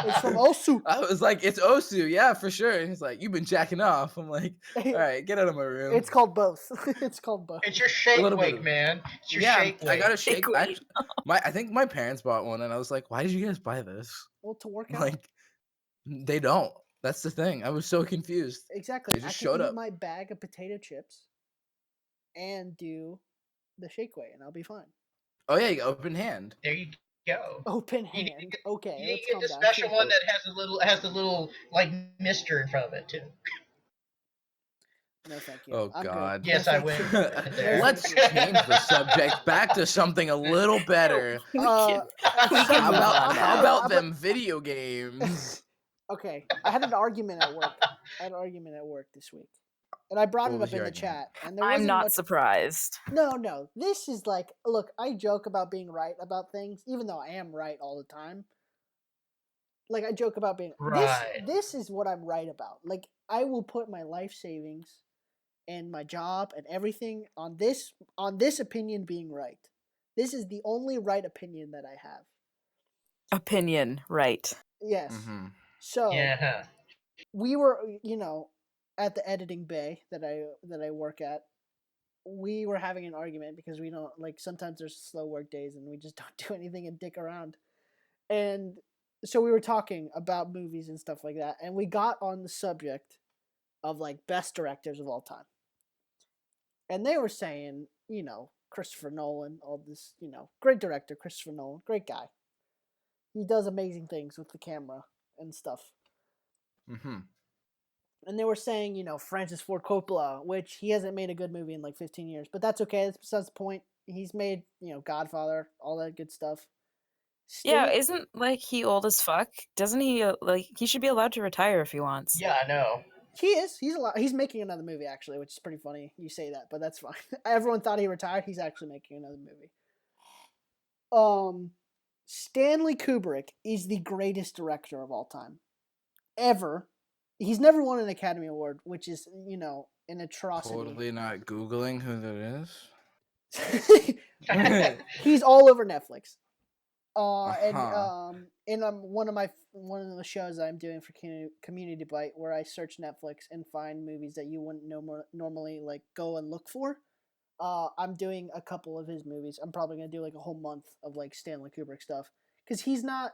It's from Osu. I was like, "It's Osu, yeah, for sure." And he's like, "You've been jacking off." I'm like, "All right, get out of my room." It's called both. It's called both. It's your A shake little bit weight, of- man. It's your yeah, shake weight. I got a shake. Shake weight. I think my parents bought one, and I was like, "Why did you guys buy this?" Well, to work out. Like, they don't. That's the thing. I was so confused. Exactly. They I just can showed eat up. my bag of potato chips and do the shake weight, and I'll be fine. Oh yeah, you open hand. There you go. Open You need to hand. get, Okay, you need let's to get calm the down. special one that has the little like mister in front of it too. No, thank you. Oh I'm God. good. Yes, no, I thank will. you. There. No, Let's thank you. change the subject back to something a little better. We can Some- move on How now. about them video games? Okay, I had an argument at work. This week, and I brought What it was up in your the argument? chat. And there I'm wasn't not much. surprised. No. This is like, look, I joke about being right about things, even though I am right all the time. Like I joke about being Right. This is what I'm right about. Like I will put my life savings and my job and everything on this opinion being right. This is the only right opinion that I have. Opinion, right. Yes. Mm-hmm. So Yeah. we were, at the editing bay that I work at. We were having an argument because we don't like sometimes there's slow work days and we just don't do anything and dick around. And so we were talking about movies and stuff like that, and we got on the subject of like best directors of all time. And they were saying, Christopher Nolan, all this, great director, Christopher Nolan, great guy. He does amazing things with the camera and stuff. Mm-hmm. And they were saying, Francis Ford Coppola, which he hasn't made a good movie in like 15 years, but that's okay. That's besides the point. He's made, Godfather, all that good stuff. Yeah, isn't like he old as fuck? Doesn't he like he should be allowed to retire if he wants? Yeah, I know. He is. He's making another movie actually, which is pretty funny. You say that, but that's fine. Everyone thought he retired. He's actually making another movie. Stanley Kubrick is the greatest director of all time, ever. He's never won an Academy Award, which is an atrocity. Totally not Googling who that is. He's all over Netflix. Uh-huh. And one of the shows I'm doing for Community Bite, where I search Netflix and find movies that you wouldn't normally like go and look for. I'm doing a couple of his movies. I'm probably gonna do like a whole month of like Stanley Kubrick stuff because he's not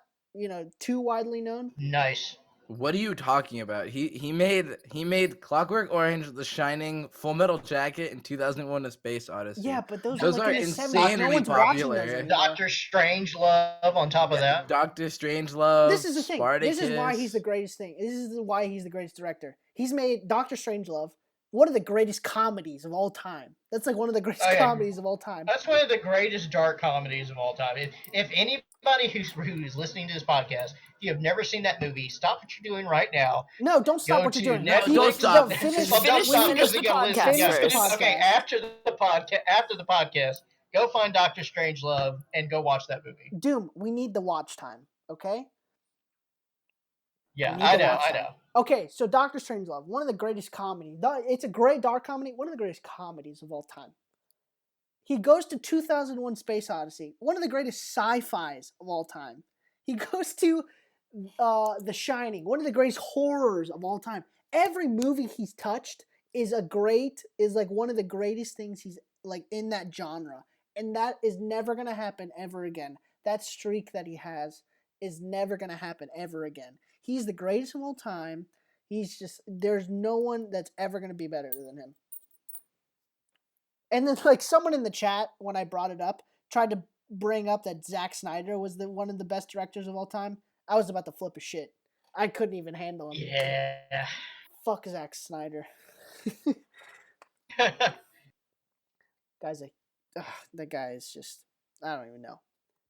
too widely known. Nice. What are you talking about? He made Clockwork Orange, The Shining, Full Metal Jacket, in 2001: A Space Odyssey. Yeah, but those Those are are like in the 70s. No insanely one's watching those popular. anymore. Doctor Strangelove on top of that. Doctor Strangelove, This is the thing. Spartacus. This is why he's the greatest thing. This is why he's the greatest director. He's made Doctor Strangelove one of the greatest comedies of all time. That's like one of the greatest Oh, yeah. comedies of all time. That's one of the greatest dark comedies of all time. If anybody who's listening to this podcast, if you have never seen that movie, stop what you're doing right now. No, don't stop Go what to you're doing. Netflix. Don't stop. Finish, Well, don't stop finish because the you gotta listen. podcast Yeah, first. finish, okay, Podcast. after the podcast, go find Doctor Strangelove and go watch that movie. Doom, we need the watch time, okay? Yeah, We need I the know, watch I time. know. Okay, so Doctor Strangelove, one of the greatest comedy. It's a great dark comedy, one of the greatest comedies of all time. He goes to 2001: Space Odyssey, one of the greatest sci-fis of all time. He goes to The Shining, one of the greatest horrors of all time. Every movie he's touched is like one of the greatest things he's like in that genre, and that is never gonna happen ever again. That streak that he has is never gonna happen ever again. He's the greatest of all time. There's no one that's ever gonna be better than him. And then like someone in the chat when I brought it up tried to bring up that Zack Snyder was one of the best directors of all time. I was about to flip a shit. I couldn't even handle him. Yeah. Fuck Zack Snyder. That guy is just, I don't even know.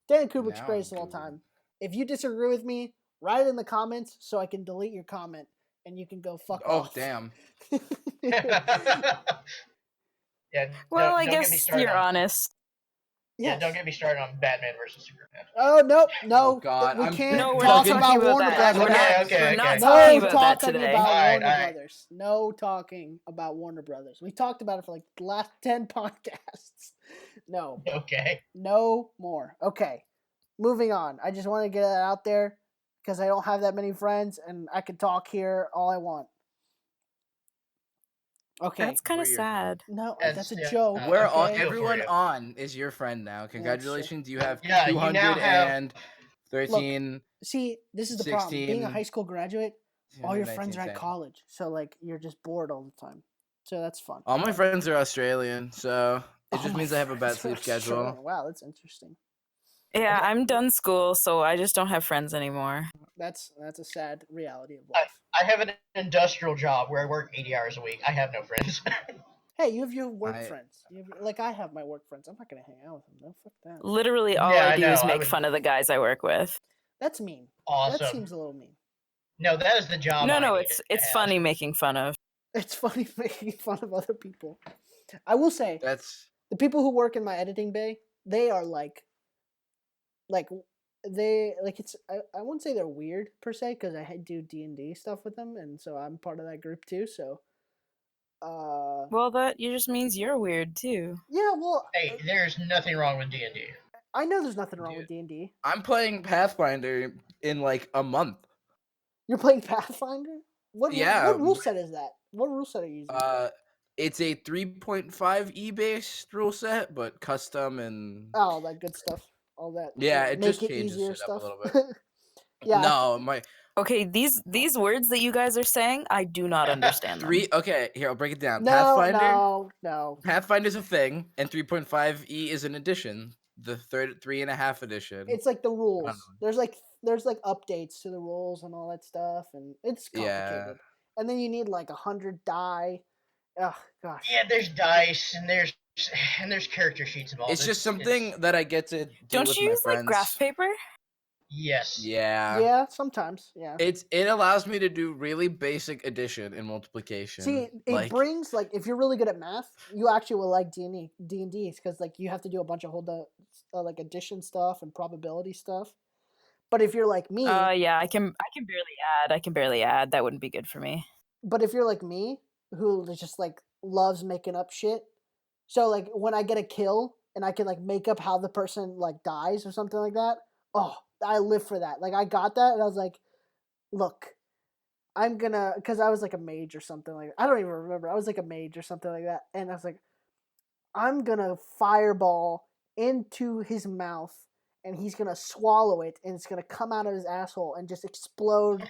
Dan Kubrick's Now greatest I'm of all Googling. time. If you disagree with me, write it in the comments so I can delete your comment and you can go fuck Oh off. damn. Yeah, Well, I don't get me guess started you're on, honest. Yeah, Yes. don't get me started on Batman versus Superman. Oh no, Oh, God, we I'm can't No, we're talk not about talking about Warner that. Brothers. We're not, Okay, we're not okay. talking No about that talking today. about Alright, Warner alright. Brothers. No talking about Warner Brothers. We talked about it for like the last 10 podcasts. No, Okay. no more. Okay, moving on. I just want to get that out there because I don't have that many friends and I can talk here all I want. Okay. That's kind of We're your sad. No, That's- that's a yeah, joke. I'm We're feeling on. for Everyone you. on is your friend now. Congratulations, you have Yeah, you now have- 213. See, this is the problem. Being a 16, high school graduate, all your 219, friends are at same. college. So, like, you're just bored all the time. So, that's fun. All my friends are Australian, so it All just my means I have a bad friends are sleep schedule. Australian. Wow, that's interesting. Yeah, I'm done school, so I just don't have friends anymore. That's a sad reality of life. I have an industrial job where I work 80 hours a week. I have no friends. Hey, you have your work I- friends. Like, I have my work friends. I'm not going to hang out with them. No, fuck that. Literally, all Yeah, I I do is know, I make would- fun of the guys I work with. That's mean. Awesome. That seems a little mean. No, that is the job. No, I no, need it's to have. funny making fun of. It's funny making fun of other people. I will say, That's the people who work in my editing bay, they are it's I wouldn't say they're weird per se because I do D&D stuff with them and so I'm part of that group too. So, Well, that just means you're weird too. yeah, well, Hey, there's nothing wrong with D&D. I know there's nothing wrong with D&D. I'm playing Pathfinder in like a month. You're playing Pathfinder? What rule Yeah. set is that? What rule set are you using? It's a 3.5 based rule set, but custom and All that good stuff. All that. Yeah, it make just it changes easier it up a stuff. little bit. Yeah. No, my Okay, these words that you guys are saying, I do not understand them. okay, here I'll break it down. No. Pathfinder's a thing, and 3.5e is an edition. The 3.5 edition. It's like the rules. know. There's like updates to the rules and all that stuff, and it's complicated. Yeah. And then you need like 100 die. Ugh, gosh. Yeah, there's dice and there's character sheets involved. It's just something that I get to do Don't with you my use friends. like graph paper? Yes. Yeah. Yeah, sometimes. Yeah. It allows me to do really basic addition and multiplication. See, it brings like if you're really good at math, you actually will like D&D because like you have to do a bunch of like addition stuff and probability stuff. But if you're like me, Yeah, I can barely add. That wouldn't be good for me. but if you're like me, who just like loves making up shit, so like when I get a kill and I can like make up how the person like dies or something like that, oh, I live for that. Like I got that and I was like, look, I'm gonna, because I was like a mage or something like that. I don't even remember. I was like a mage or something like that, and I was like, I'm gonna fireball into his mouth and he's gonna swallow it, and it's gonna come out of his asshole and just explode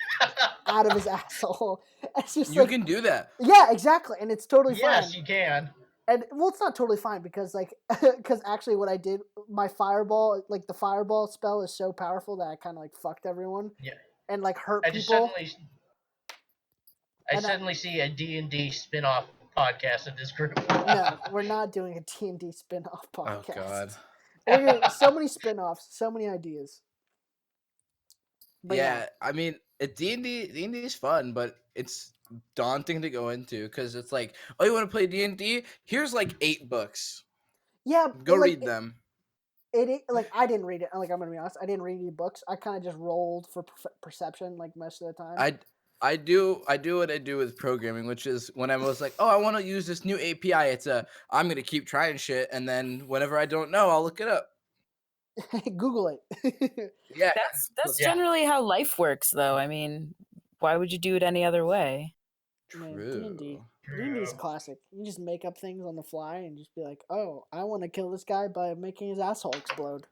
out of his asshole. It's just You like, can do that. yeah, exactly, and it's totally Yes, fine. you can. And well, it's not totally fine because because actually what I did, my fireball, like the fireball spell is so powerful that I kind of like fucked everyone Yeah. and like hurt I just people. suddenly see a D&D spin-off podcast of this group. No, we're not doing a D&D spin-off Oh podcast. God. We're gonna so many spin-offs, so many ideas. But Yeah, I mean, D&D is fun, but it's daunting to go into because it's like, oh, you want to play D&D? Here's like 8 books. yeah, Go like, read them. It like I didn't read it. Like I'm gonna be honest, I didn't read any books. I kind of just rolled for perception like most of the time. I do what I do with programming, which is when I was like, oh, I want to use this new API. I'm gonna keep trying shit, and then whenever I don't know, I'll look it up. Google it. Yeah, That's Yeah. generally how life works, though. I mean, why would you do it any other way? Man, true. D&D is classic. You just make up things on the fly and just be like, oh, I want to kill this guy by making his asshole explode.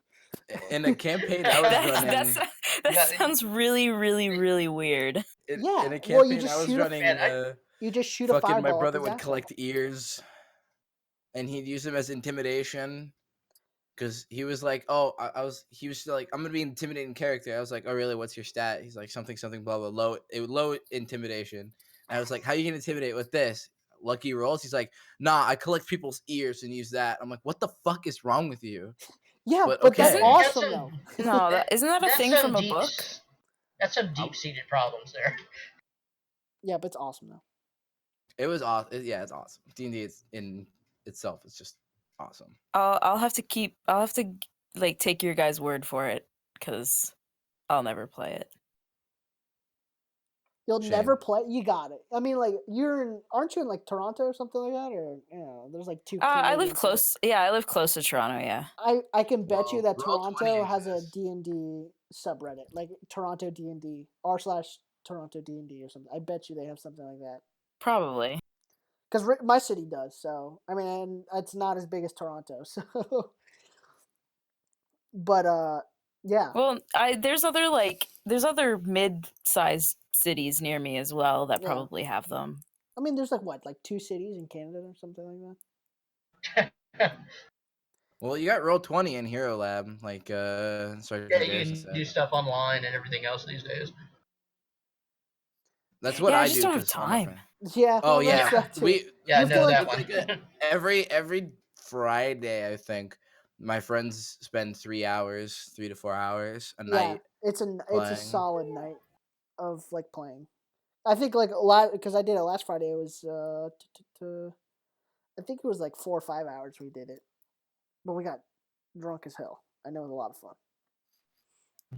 In a campaign I was running, That sounds really, really, really weird. in Yeah, a well, campaign you just I was shoot a- running, Man, You just shoot a fucking fireball my brother up his would asshole. collect ears, and he'd use them as intimidation. Because he was like, oh, he was like, I'm gonna be an intimidating character. I was like, oh really? What's your stat? He's like, something blah blah low intimidation. And I was like, how you gonna intimidate with this? Lucky rolls. He's like, nah, I collect people's ears and use that. I'm like, what the fuck is wrong with you? Yeah, But but that's okay. awesome though. No, isn't that a That's thing some from a deep, book? That's some deep-seated problems there. Yeah, but it's awesome though. It was awesome. Yeah, it's awesome. D&D in itself is just awesome. I'll have to like take your guys' word for it because I'll never play it. You'll Shame. never play. You got it. I mean, like aren't you in like Toronto or something like that, or there's like two. I live Canadian cities. close. Yeah, I live close to Toronto. Yeah. I can bet you Well, that Roll20 Toronto has a exists. D&D subreddit, like Toronto D&D r/Toronto D&D or something. I bet you they have something like that. Probably. Because my city does. So I mean, it's not as big as Toronto. So, but yeah. Well, there's other mid-sized cities near me as well that Yeah. probably have them. I mean, there's like 2 cities in Canada or something like that. Well, you got Roll20 in Hero Lab, like Sergeant Yeah, you Garrison can said. do stuff online and everything else these days. That's what Yeah, I I just do. don't have 'Cause all my time. friends- Yeah. Oh well, yeah, that's that too. Yeah, I You know feel that like one. every Friday, I think my friends spend 3 to 4 hours a night. it's a playing. solid night of like playing. I think like because I did it last Friday. It was I think it was like 4 or 5 hours we did it, but we got drunk as hell. I know it was a lot of fun.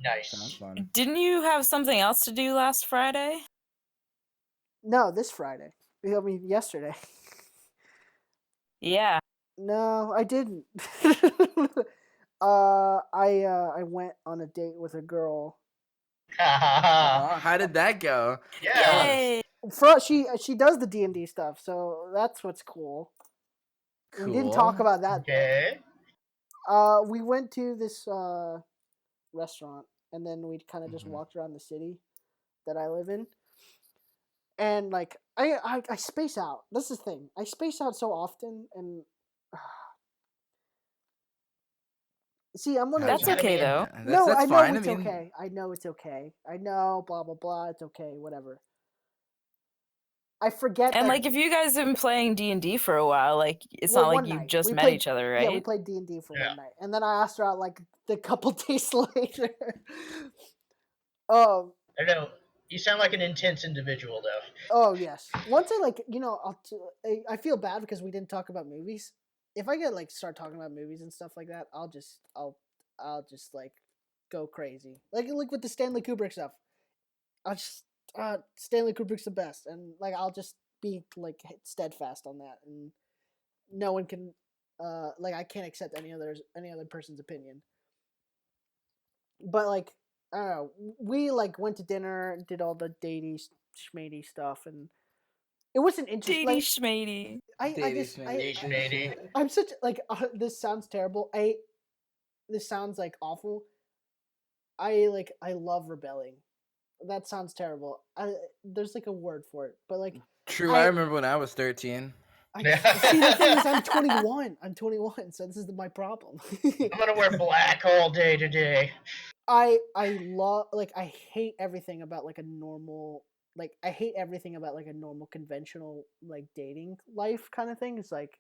Sounds Nice. fun. Didn't you have something else to do last Friday? No, this Friday. I mean, yesterday. Yeah. No, I didn't. I went on a date with a girl. How did that go? Yeah. Yay! She does the D&D stuff, so that's what's cool. Cool. We didn't talk about that. Okay. We went to this restaurant, and then we kind of just Mhm. walked around the city that I live in. And like I space out. This is the thing. I space out so often, and see, I'm one of That's those. okay though. No, I know fine. it's I mean, okay. I know it's okay. I know, blah blah blah. It's okay, whatever. I forget. And that, like if you guys have been playing D&D for a while, like it's well, not one like you night. just We met played- each other, Yeah, we right? played D&D for Yeah. one night, and then I asked her out like the couple days later. Um. I don't know. You sound like an intense individual, though. Oh yes. Once I like, I feel bad because we didn't talk about movies. If I get like start talking about movies and stuff like that, I'll just like go crazy. Like with the Stanley Kubrick stuff. I'll just Stanley Kubrick's the best, and like I'll just be like steadfast on that, and no one can like I can't accept any other person's opinion. But like I don't know, we like went to dinner, did all the datey schmatey stuff, and it wasn't interesting. Datey Like, schmatey. Schmatey. I'm such like this sounds terrible. This sounds like awful. I love rebelling. That sounds terrible. There's like a word for it, but like True, I remember when I was 13. see, the thing is, I'm 21. I'm 21, so this is my problem. I'm gonna wear black all day today. I love I hate everything about like a normal I hate everything about like a normal conventional like dating life kind of thing. It's like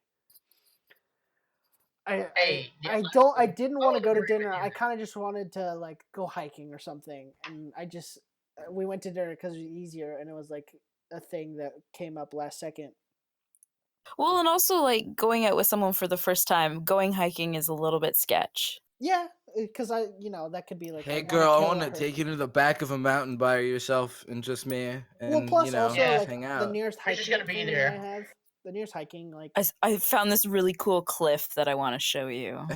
Hey, yeah, I didn't want to I'll go to agree with dinner. you. I kind of just wanted to like go hiking or something, and we went to dinner because it was easier, and it was like a thing that came up last second. Well, and also like going out with someone for the first time, going hiking is a little bit sketch. Yeah, because that could be like Hey I girl, I kill want to her. take you to the back of a mountain by yourself and just me, Well, and plus also Yeah. just like hang the out. nearest We're just hiking gonna be thing there. that I have, the nearest hiking like I found this really cool cliff that I want to show you.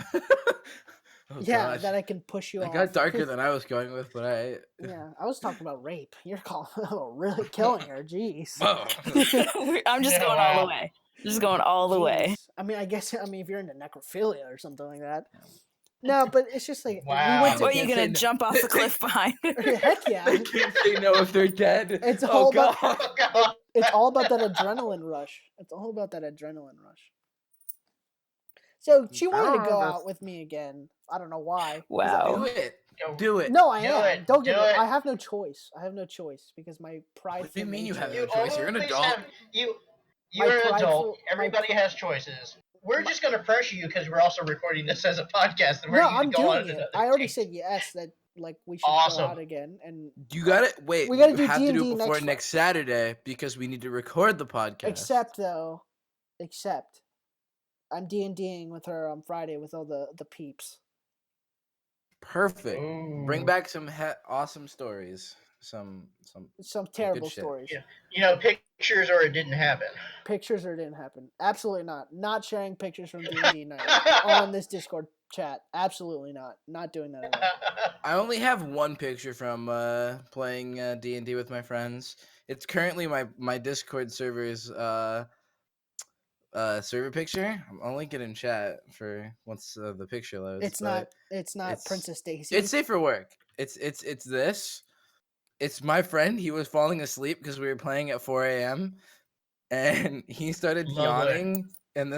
Oh yeah, gosh, that I can push you that off. got darker than I was going with, but I. Yeah, I was talking about rape. You're calling really killing her. Jeez. Whoa. I'm just Yeah, going all wow. the way. Just going all the way. Jeez. I mean, if you're into necrophilia or something like that. No, but it's just like we Wow. went to. What, are Can't you say gonna no. jump off the cliff behind her? Heck yeah! They can't say no if they're dead. It's Oh all about- god. Oh, God. It's all about that adrenaline rush. It's all about that adrenaline rush. So she wanted to go out with me again. I don't know why. 'Cause Wow. Do it. Go. Do it. No, I Do am. it. Don't get Do me. it. I have no choice. I have no choice because my prideful What do you mean you nature. have You no choice? You're an always adult. have My you're an prideful- adult. my Everybody pr- has choices. We're just gonna pressure you because we're also recording this as a podcast. And we're No, gonna I'm go on doing it. another I already date. said yes. That like we should Awesome. go out again, and You got it. Wait, We gotta you do have to do D&D it before next next Saturday because we need to record the podcast. except I'm D&Ding with her on Friday with all the peeps. Perfect. Ooh. Bring back some awesome stories. Some Some terrible shit. stories. Yeah. Pictures or it didn't happen. Pictures or didn't happen. Absolutely not. Not sharing pictures from D&D night on this Discord chat. Absolutely not. Not doing that at all. I only have one picture from playing D&D with my friends. It's currently my Discord server's server picture. I'll link it in chat for once the picture loads. It's not Princess Daisy. It's safe for work. It's this. It's my friend. He was falling asleep because we were playing at 4 a.m. and he started Lovely. yawning, and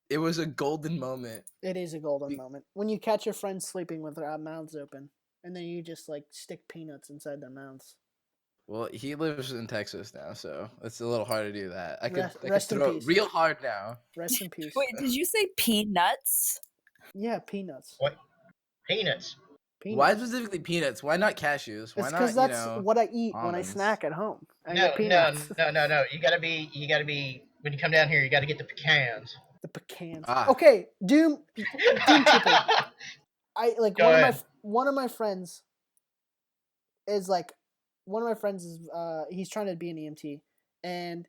it was a golden moment. It is a golden moment. When you catch your friends sleeping with their mouths open and then you just like stick peanuts inside their mouths. Well, he lives in Texas now, so it's a little hard to do that. I could Rest in throw peace. it real hard now. Rest in peace. Wait, did you say peanuts? Yeah, peanuts. What? Peanuts. Why specifically peanuts? Why not cashews? Why It's not? because that's what I eat when I almonds? snack at home. I No, get peanuts. no. You gotta be when you come down here. You gotta get the pecans. The pecans. Ah. Okay, Doom people. I like Go ahead. one of my friends is he's trying to be an EMT and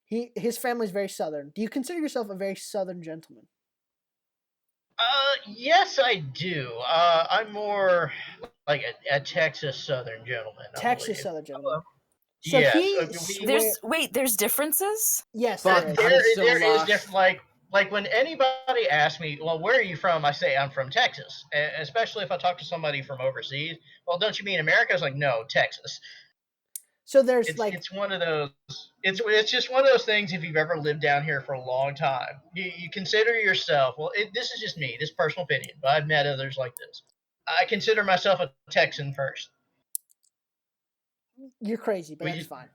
his family's very southern. Do you consider yourself a very southern gentleman? Yes, I do. I'm more like a Texas Southern gentleman. I Texas believe. southern gentleman. So There's differences. Yes, Fuck, there is. I'm so there is lost. different. Like when anybody asks me, well, where are you from? I say I'm from Texas. Especially if I talk to somebody from overseas. Well, don't you mean America? I was like, no, Texas. So there's It's one of those. It's just one of those things. If you've ever lived down here for a long time, you consider yourself. Well, this is just me, this personal opinion, but I've met others like this. I consider myself a Texan first. you're crazy, but that's fine.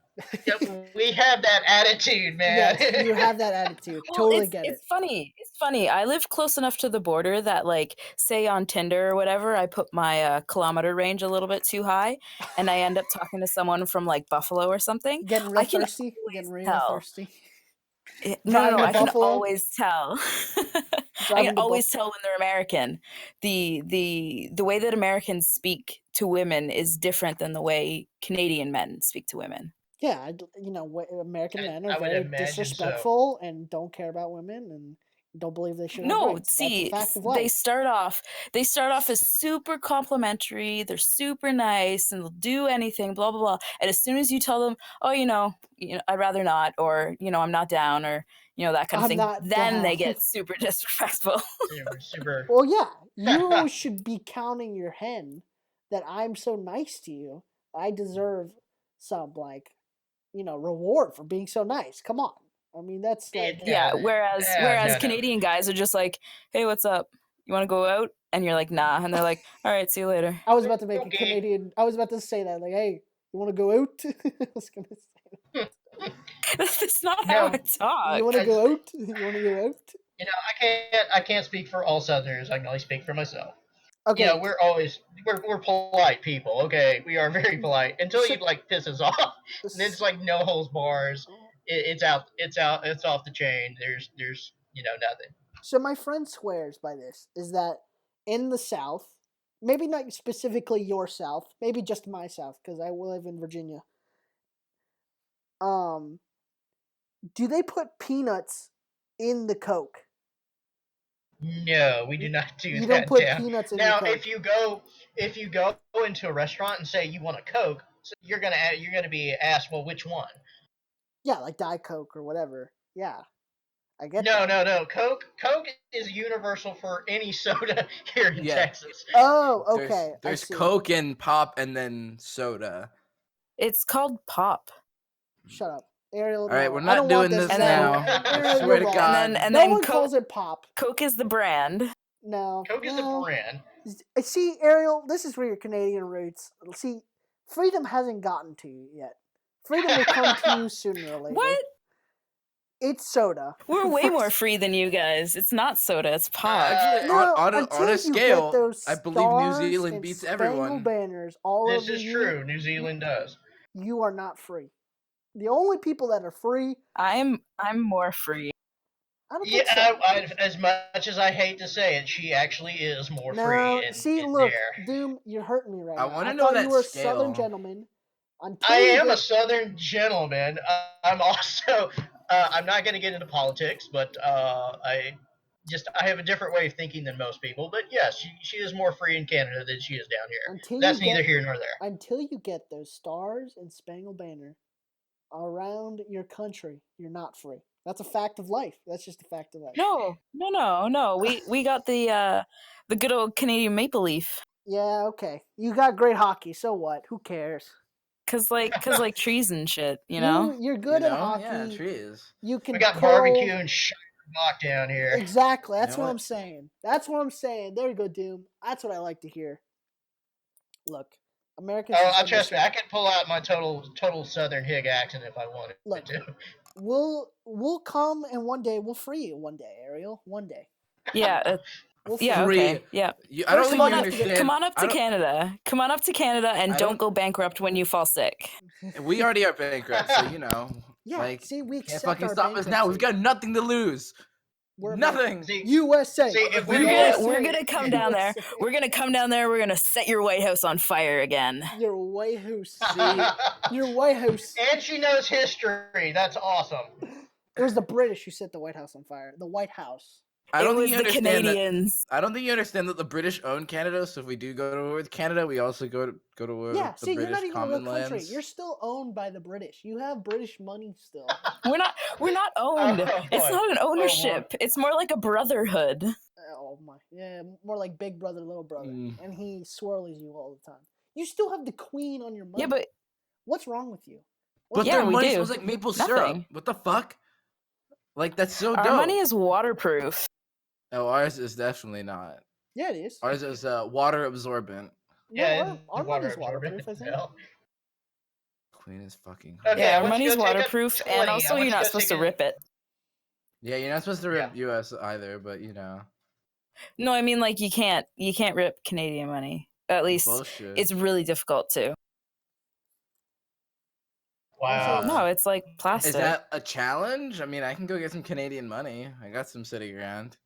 We have that attitude, man. Yes, you have that attitude. Well, Totally it's, get it. It's funny. It's funny. I live close enough to the border that, like, say on Tinder or whatever, I put my kilometer range a little bit too high, and I end up talking to someone from like Buffalo or something. Getting real I can thirsty. Getting real tell. thirsty. No, Driving to I can Buffalo? always tell. I Driving can to always tell when they're American. The way that Americans speak to women is different than the way Canadian men speak to women. Yeah, American men are I would very imagine so. disrespectful and don't care about women and don't believe they should have No, rights. see, That's a fact of they life. start off as super complimentary. They're super nice and they'll do anything, blah blah blah. And as soon as you tell them, oh, I'd rather not, or I'm not down, or that kind of I'm thing, not then they down. get super disrespectful. Super. Well, yeah, you should be counting your hen that I'm so nice to you. I deserve some reward for being so nice. Come on. I mean, that's like Yeah. No, Whereas no. Canadian guys are just like, hey, what's up? You want to go out? And you're like, nah. And they're like, all right, see you later. I was about to make a Okay. Canadian. I was about to say that, like, hey, you want to go out? I was gonna say, That's not No. how I talk. you want to go out? You want to go out? You know, I can't speak for all Southerners. I can only speak for myself. Okay. You know, we're polite people. Okay, we are very polite until So- you like piss us off. And then it's like no holds bars. It's off the chain. There's nothing. So my friend swears by this is that in the South, maybe not specifically your South, maybe just my South because I live in Virginia. Do they put peanuts in the Coke? No, we do not do You that. don't put Dan. peanuts in Now, the Coke. if you go into a restaurant and say you want a Coke, so you're gonna be asked, well, which one? Yeah, like Diet Coke or whatever. Yeah, I get No, that. no. Coke is universal for any soda here in Yeah. Texas. Oh, okay. There's I see. Coke and pop and then soda. It's called pop. Shut up, Ariel. All right, no, we're I not don't doing want this this now. now. I Ariel, swear you're to wrong. God. And No then one Coke, calls it pop. Coke is the brand. No. Coke is no. the brand. See, Ariel, this is where your Canadian roots. See, freedom hasn't gotten to you yet. Freedom will come to you sooner or later. What? It's soda. We're way more free than you guys. It's not soda, it's pop. Actually, No, on until a you scale, get those I believe New stars Zealand and beats spangled everyone. banners all This over is you. true. New Zealand does. You are not free. The only people that are free. I'm more free. I don't Yeah, think so. as much as I hate to say it, she actually is more No, free in look, there. Doom, you're hurting me right I now. wanna I know thought that you were a scale. Southern gentleman. Until I you am a get, Southern gentleman. I'm also. I'm not going to get into politics, but I have a different way of thinking than most people. But yes, she is more free in Canada than she is down here. until That's you neither get here nor there. until you get those stars and spangled banner around your country, you're not free. That's a fact of life. That's just a fact of life. No. We got the good old Canadian maple leaf. Yeah, okay. You got great hockey, so what? Who cares? Cause like trees and shit, you know? You're good at hockey. Yeah, trees. You can We got curl. barbecue and rock down here. Exactly. That's know what what? I'm saying. That's what I'm saying. There you go, Doom. That's what I like to hear. Look, America's. Oh, trust me, I could pull out my total Southern Hig accent if I wanted Look, to. we'll come and one day we'll free you. One day, Ariel. One day. Yeah. We'll Yeah, Free. okay. Yeah. I don't First, think you come on up- understand. Come on up I to don't- Canada. Come on up to Canada and I don't don't- go bankrupt when you fall sick. We already are bankrupt, so you know. Yeah. Like, see, we can't accept fucking our stop us now. We've bankruptcy. got nothing to lose. We're Nothing. See, USA. See, if We're we gonna, all- we're gonna come down there. USA. We're gonna come down there. We're gonna set your White House on fire again. Your White House. See, Your White House. and she knows history. That's awesome. It was the British who set the White House on fire. The White House. I It don't was think you the understand that. Canadians. I don't think you understand that the British own Canada. So if we do go to war with Canada, we also go to war Yeah. with the See, you're British not even a real common country. lands. You're still owned by the British. You have British money still. We're not owned. Oh, It's boy. not an Oh, boy. ownership. It's more like a brotherhood. Oh my. Yeah. More like Big Brother, Little Brother. Mm. And he swirlies you all the time. You still have the Queen on your money. Yeah, but What's wrong with you? But Yeah, their we money do. smells like maple syrup. Nothing. What the fuck? Like that's so our dope. money is waterproof. No, ours is definitely not. Yeah, it is. Ours is water absorbent. No, Yeah, our water money's absorbent waterproof, I as think. hell. Queen is fucking. Okay, Yeah, I our want you money's to take a waterproof, 20. and I also want you're you not to supposed take to a- rip it. Yeah, you're not supposed to rip U.S. either, but you know. No, I mean like you can't rip Canadian money. At least Bullshit. it's really difficult to. Wow. No, it's like plastic. Is that a challenge? I mean, I can go get some Canadian money. I got some sitting around.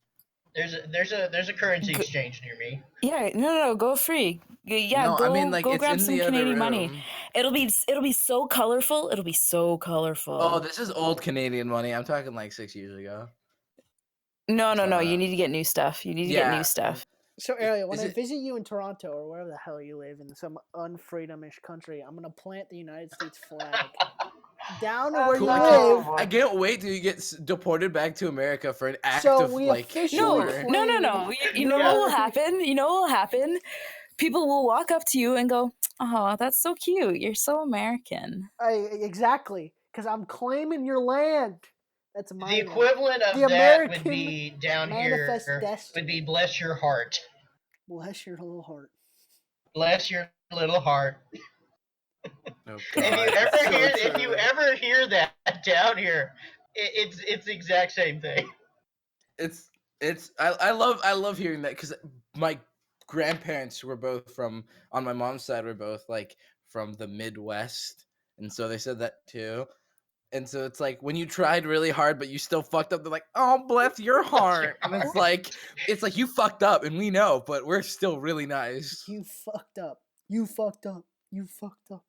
There's a currency exchange near me. Yeah, no, go free. Yeah, no, go, I mean, like, go it's grab in some the other Canadian money. room. It'll be so colorful. It'll be so colorful. Oh, this is old Canadian money. I'm talking like 6 years ago. no. so- You need to get new stuff. You need to get Yeah. new stuff. So, Ariel, when Is I it- visit you in Toronto or wherever the hell you live in some unfreedomish country, I'm gonna plant the United States flag down where Cool. you Oh, live. I can't wait till you get deported back to America for an act So of we like officially war. claim- No. You know what will happen? You know what will happen? People will walk up to you and go, "Oh, that's so cute. You're so American." Exactly, because I'm claiming your land. That's The mine. equivalent of The that would American be down Manifest here would be Destiny. bless your heart. Bless your little heart. Bless your little heart. Oh If God, you it's ever so hear true. if you ever hear that down here, it's the exact same thing. I love hearing that because my grandparents were both from, on my mom's side, were both like from the Midwest, and so they said that too. And so it's like when you tried really hard but you still fucked up, they're like, "Oh, bless your heart," and it's like you fucked up, and we know, but we're still really nice. You fucked up. You fucked up. You fucked up.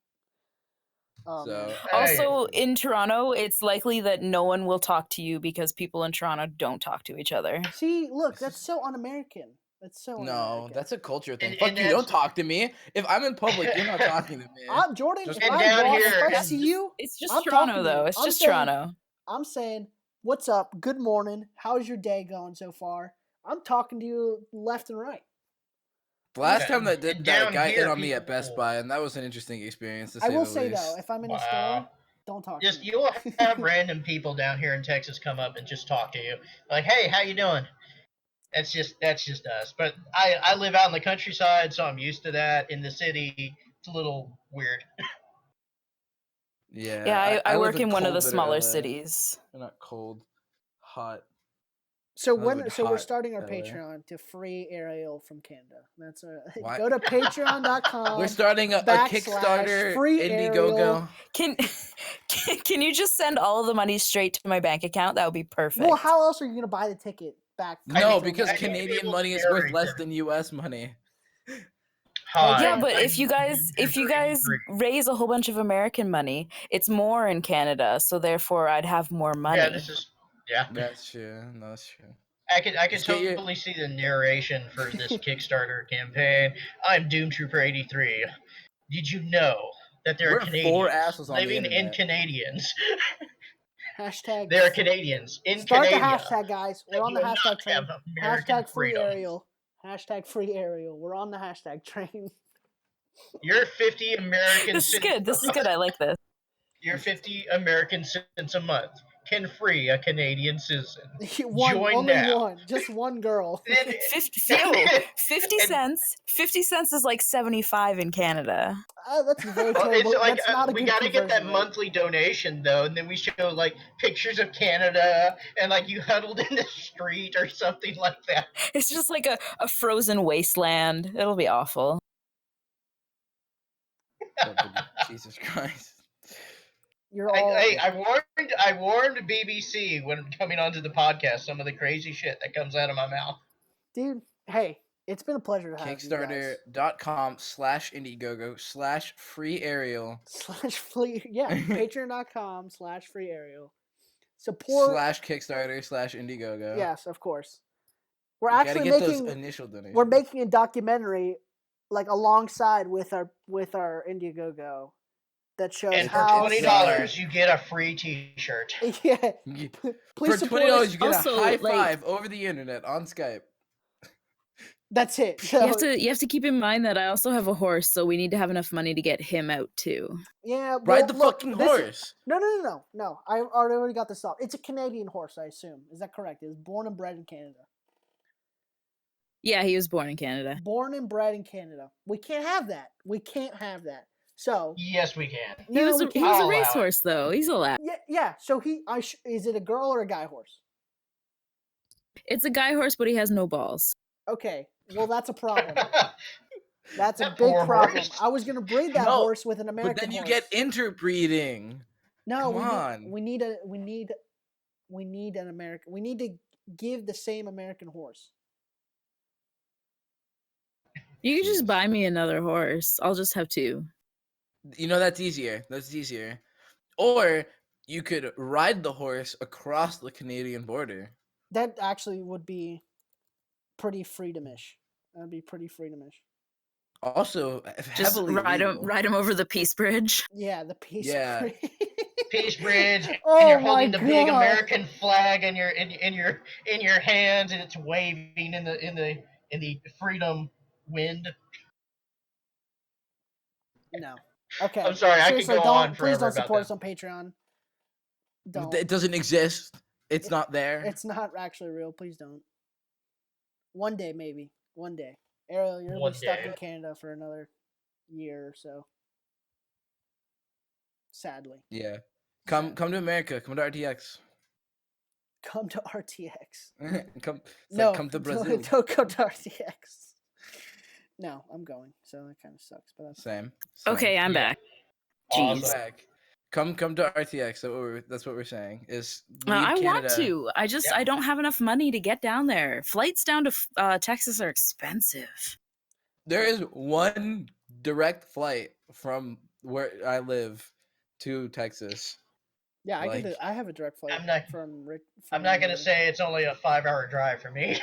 Oh, man. So Also, in Toronto, it's likely that no one will talk to you because people in Toronto don't talk to each other. See, look, that's so un-American. That's so no, un-American. that's a culture thing. And- Fuck and you! Don't talk to me. If I'm in public, you're not talking to me. I'm Jordan. Just If And I down walk, here- if I That's see you, It's just I'm Toronto, talking to though. you. It's I'm just saying- Toronto. I'm saying, "What's up? Good morning. How's your day going so far?" I'm talking to you left and right. Last Okay. time that did And that, down a guy here, hit on me at people- Best Buy, and that was an interesting experience. To I say will the say least. though, if I'm in a Wow. store, don't talk to Just me. you'll have random people down here in Texas come up and just talk to you, like, "Hey, how you doing?" That's just us. But I live out in the countryside, so I'm used to that. In the city, it's a little weird. Yeah, Yeah, I live work in one of the cold, bitter smaller LA. cities. They're not cold, hot. So I live in we're hot starting our LA. Patreon to free Ariel from Canada. That's Why- go to patreon.com. We're starting a Kickstarter, /free Indiegogo. Ariel. Can you just send all of the money straight to my bank account? That would be perfect. Well, how else are you gonna buy the ticket back? No, from because I need to be Canadian able money to is worth narrate less that. than U.S. money. Hi, Yeah, but I'm if you guys raise a whole bunch of American money, it's more in Canada, so therefore I'd have more money. Yeah, That's true. No, that's true. I could Just get your- totally see the narration for this Kickstarter campaign. I'm Doom Trooper 83. Did you know that there are We're four Canadians assholes on the living in internet. Canadians? Hashtag. There are Canadians in Start Canada. the hashtag, guys. We're that on the will not hashtag train. have American Hashtag free freedom. Ariel. Hashtag free Ariel. We're on the hashtag train. You're 50 American This is cents. good. This is good. I like this. Your 50 American cents a month can free a Canadian citizen. One, Join only now. one, just one girl. 50 cents. 50 cents is like 75 in Canada. That's very Well, terrible. it's like That's not a we good gotta get that conversion rate. monthly donation though, and then we show like pictures of Canada and like you huddled in the street or something like that. It's just like a frozen wasteland. It'll be awful. Jesus Christ. You're all. I warned BBC when coming onto the podcast some of the crazy shit that comes out of my mouth. Dude, hey, it's been a pleasure to have you guys. Kickstarter.com/Indiegogo/free Ariel Patreon.com/free Ariel. Support /Kickstarter/Indiegogo. Yes, of course. We're You gotta actually get making those initial donations. we're making a documentary like alongside with our Indiegogo that shows And for how $20 you get a free T-shirt. Yeah. Please For support $20 us. you get Also, a high like- five over the internet on Skype. That's it. So, You have to keep in mind that I also have a horse, so we need to have enough money to get him out too. yeah, Ride the look, fucking this is- horse. No. I already got this off. It's a Canadian horse, I assume. Is that correct? It was born and bred in Canada. Yeah, he was born in Canada. Born and bred in Canada. We can't have that. We can't have that. So Yes, we can. He no, was we a can't. I'll allow it. racehorse, though. He's allowed. Yeah. So is it a girl or a guy horse? It's a guy horse, but he has no balls. Okay. Well, that's a problem. That's a That big poor problem. horse. I was gonna breed that No, horse with an American But then you horse. get interbreeding. No, Come on. we need an American. We need to give the same American horse. You can Jesus. just buy me another horse. I'll just have two. You know, that's easier. Or you could ride the horse across the Canadian border. That actually would be pretty freedomish. That'd be pretty freedomish. Also, Just heavily ride legal. him over the Peace Bridge. Yeah, the peace. Yeah. Peace Bridge, Oh and you're my holding the big God. American flag in your hands, and it's waving in the freedom wind. No. Okay. I'm sorry, I could Seriously, go on please forever don't about support that. us on Patreon. Don't. It doesn't exist. It's not there. It's not actually real. Please don't. One day, maybe. One day. Ariel, you're gonna One be stuck day. in Canada for another year or so. Sadly. Yeah. Come to America. Come to RTX. Come to RTX. come No, come to Brazil. don't come to RTX. No, I'm going. So that kind of sucks, but that's Same. Okay, I'm Yeah. back. Awesome. Jeez. Back. Come to RTX. That's what we're saying. Is leave I want Canada. to. I don't have enough money to get down there. Flights down to Texas are expensive. There is one direct flight from where I live to Texas. yeah. Like, I have a direct flight I'm not- from Rick. I'm not gonna say it's only a 5-hour drive for me.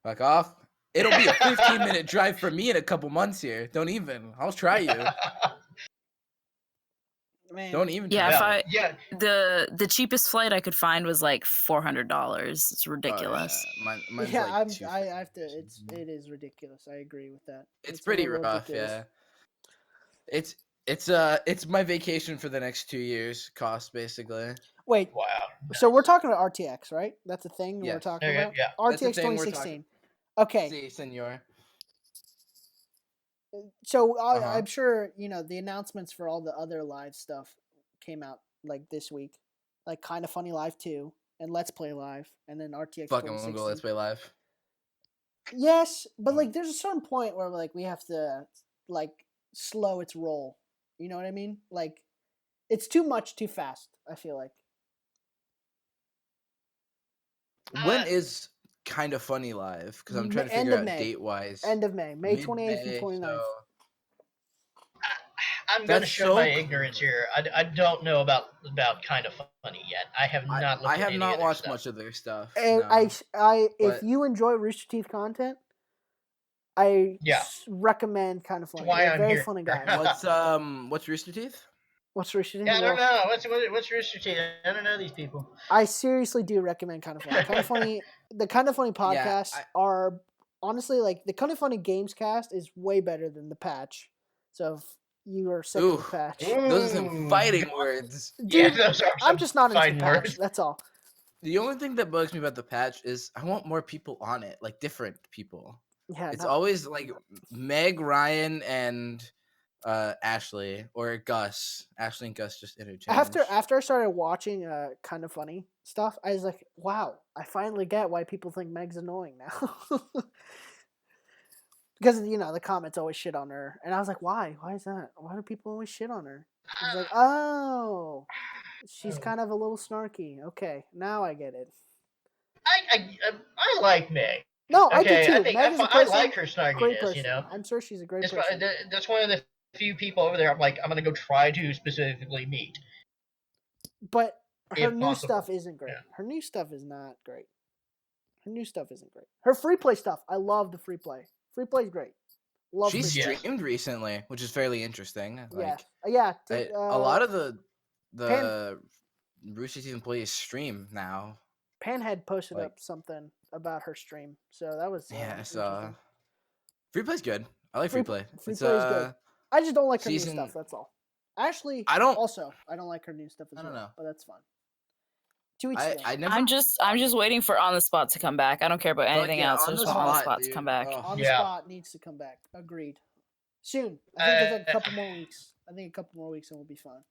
fuck off. It'll be a 15-minute drive for me in a couple months here. Don't even. I'll try you. Man. Don't even. Yeah, try. if yeah, the cheapest flight I could find was like $400. It's ridiculous. Oh, yeah. Mine's Yeah, like I have to. It is ridiculous. I agree with that. It's a pretty little rough. ridiculous. Yeah. It's my vacation for the next 2 years. Cost basically. Wait, wow. so we're talking about RTX, right? That's a thing we're Yes. talking Okay, about. yeah. That's the RTX thing we're 2016. Okay, Si, senor. so Uh-huh. I'm sure the announcements for all the other live stuff came out like this week, like Kind of Funny Live 2 and Let's Play Live, and then RTX Fucking wanna 2016. go Let's Play Live. Yes, but like there's a certain point where like we have to like slow its roll. You know what I mean? Like it's too much too fast, I feel like. When is Kind of Funny Live? Because I'm trying to End figure of out May. date wise. End of May. May 28th and Mid-May, 29th. so I'm gonna That's show so my cool. ignorance here. I don't know about Kind of Funny yet. I have not looked I at have any not of their watched stuff. much of their stuff. And No. if But- you enjoy Rooster Teeth content, I Yeah. recommend Kind of Funny. why They're I'm very here. funny guys. What's Rooster Teeth? What's Rooster Teeth? Yeah, I don't Well, know. What's Rooster Teeth? I don't know these people. I seriously do recommend Kind of Funny. Kind of Funny. The Kind of Funny podcasts are honestly like the Kind of Funny Games cast is way better than the Patch. So if you are sick of the Patch, Those are some fighting words. dude, Yeah, those are I'm some just not into the fighting Patch. words. That's all. The only thing that bugs me about the patch is I want more people on it, like different people. Yeah, It's no, always like Meg, Ryan, and Ashley or Gus. Ashley and Gus just interchange. after I started watching Kind of Funny stuff, I was like, wow, I finally get why people think Meg's annoying now. Because the comments always shit on her, and I was like, why? Why is that? Why do people always shit on her? I was like, oh, she's kind of a little snarky. Okay, now I get it. I like Meg. No, I Okay, do too. I think Meg is a I person, like her great snarkiness. person. You know, I'm sure she's a great It's person. that's one of the few people over there. I'm gonna go try to specifically meet. But her if new possible. stuff isn't great. Yeah. Her new stuff is not great. Her new stuff isn't great. Her free play stuff, I love the free play. Free play is great. Love She free play. streamed recently, which is fairly interesting. Yeah, Like, yeah. a lot of the Rooster Teeth employees stream now. Panhead posted like- up something about her stream, so that was Yeah, so interesting. free play's good. I like free play. Free It's, play is good. I just don't like her new season- stuff. That's all. Ashley, I don't like her new stuff as I don't well, know. but that's fine. To each I, their own. I never. I'm just waiting for On the Spot to come back. I don't care about anything yeah, else. I On just the want On the Spot, Spot to dude. come back. Oh. On the Yeah. spot needs to come back. Agreed. Soon. I think it's a couple more weeks. I think a couple more weeks and we'll be fine.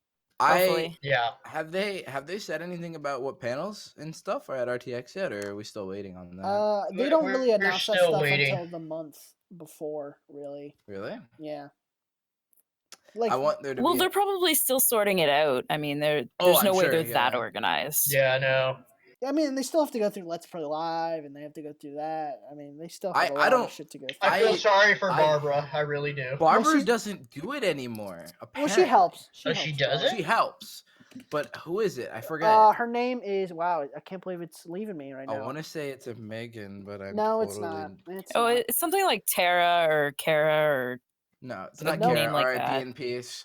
Hopefully. Yeah. Have they said anything about what panels and stuff are at RTX yet, or are we still waiting on that? They don't We're- really we're announce that still stuff waiting. until the month before, really. Really? Yeah. Like I want there to Well, be. they're probably still sorting it out. I mean, there's I'm no way sure, they're yeah. that organized. Yeah. No. I mean, they still have to go through Let's Play Live, and they have to go through that. I mean, they still have a I lot don't- of shit to go through. I feel I- sorry for I- Barbara. I really do. Barbara she's- doesn't do it anymore. Well, Apparently. she helps. Oh, she does it? She helps, but who is it? I forget. Her name is I can't believe it's leaving me right I now. want to say it's a Megan, but I'm No, totally... it's not. It's Oh, not. it's something like Tara or Kara or No, it's Like not no Kara. name like R.I.P. that. in peace.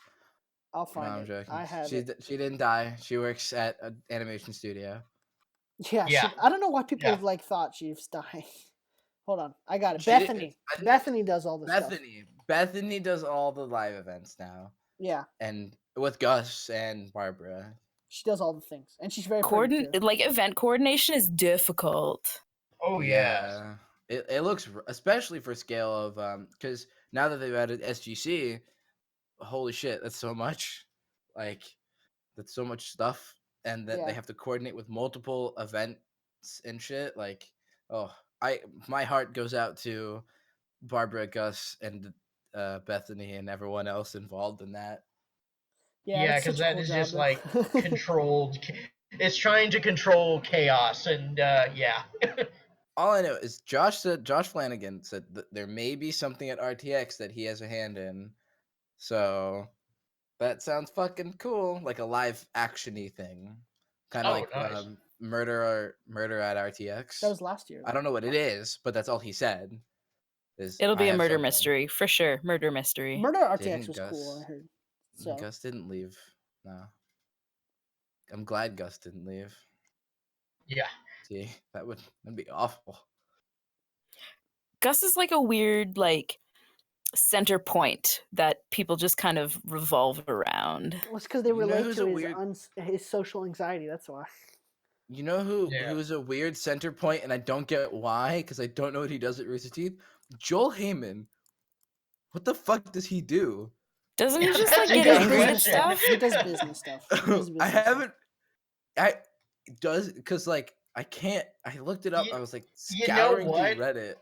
I'll No, find I'm it. joking. I have she it. she didn't die. She works at an animation studio. Yeah, Yeah. I don't know why people Yeah. thought she was dying. Hold on, I got it. She did- Bethany. I think- Bethany does all this stuff. Bethany. Bethany does all the live events now, Yeah, and with Gus and Barbara. she does all the things, and she's very pretty too. Like event coordination is difficult. Oh yes. Yeah, it looks especially for scale of because now that they've added SGC, holy shit, that's so much. Like that's so much stuff, and that they Yeah. have to coordinate with multiple events and shit. Like, oh, my heart goes out to Barbara, Gus, and Bethany, and everyone else involved in that. Yeah, Yeah, that's because such a that cool is job. just like controlled. It's trying to control chaos, and yeah. All I know is Josh Flanagan said that there may be something at RTX that he has a hand in. So that sounds fucking cool, like a live actiony thing, kind of Oh, like nice. murder at RTX. That was last year. I don't know what it is, but that's all he said. Is It'll I be a have murder something. mystery for sure. Murder mystery. Murder RTX Didn't was cool. I heard. So Gus didn't leave. No, I'm glad Gus didn't leave. Yeah. See, that'd be awful. Gus is like a weird like center point that people just kind of revolve around. well, it's because they You know relate who's to a his weird- his social anxiety. That's why. You know who's a weird center point, and I don't get why, because I don't know what he does at Rooster Teeth? Joel Heyman. What the fuck does he do? Doesn't he Yeah, just that's like a get good angry at question. stuff? He does business stuff. He does business I stuff. haven't. I does because like I can't. I looked it up. I was like You know scouring what? through Reddit.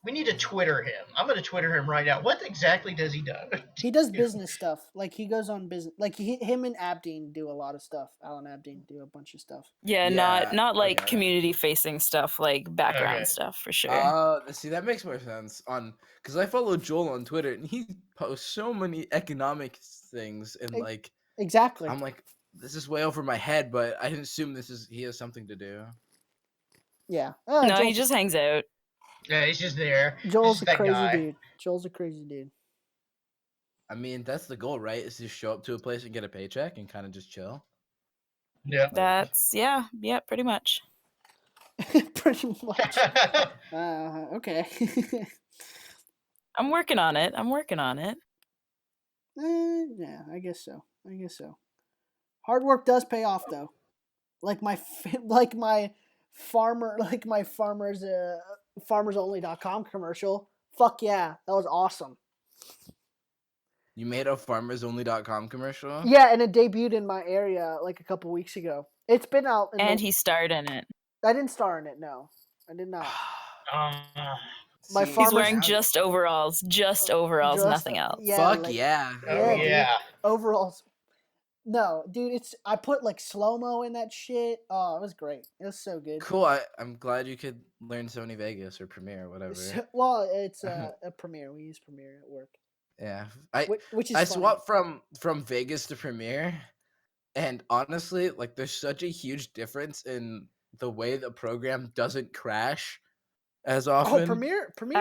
We need to Twitter him. I'm going to Twitter him right now. What exactly does he do? He does business stuff. Like he goes on business. Like him and Abdeen do a lot of stuff. Alan Abdeen do a bunch of stuff. Yeah, Yeah, not like okay. community facing stuff, like background Okay. stuff for sure. See, that makes more sense because I follow Joel on Twitter and he posts so many economic things and like Exactly. I'm like, this is way over my head, but I didn't assume he has something to do. Yeah. No, Joel's, he just hangs out. Yeah, he's just there. Joel's Just a that crazy guy. dude. Joel's a crazy dude. I mean, that's the goal, right? Is to just show up to a place and get a paycheck and kind of just chill. Yeah. That's yeah, pretty much. Pretty much. Okay. I'm working on it. Yeah, I guess so. Hard work does pay off, though. Like my farmersonly.com commercial. Fuck yeah, that was awesome. You made a farmersonly.com commercial? Yeah, and it debuted in my area like a couple weeks ago. It's been out. And he starred in it. I didn't star in it. No, I did not. My See, He's wearing farmers- just overalls, nothing else. Yeah, fuck like, yeah. Oh, dude. yeah. Overalls. No, dude, I put like slow-mo in that shit. Oh, it was great. It was so good. Cool. I'm glad you could learn Sony Vegas or Premiere or whatever. Well, it's a Premiere. We use Premiere at work. Yeah. Which is I funny. swapped from Vegas to Premiere, and honestly, like there's such a huge difference in the way the program doesn't crash as often. Oh, Premiere for me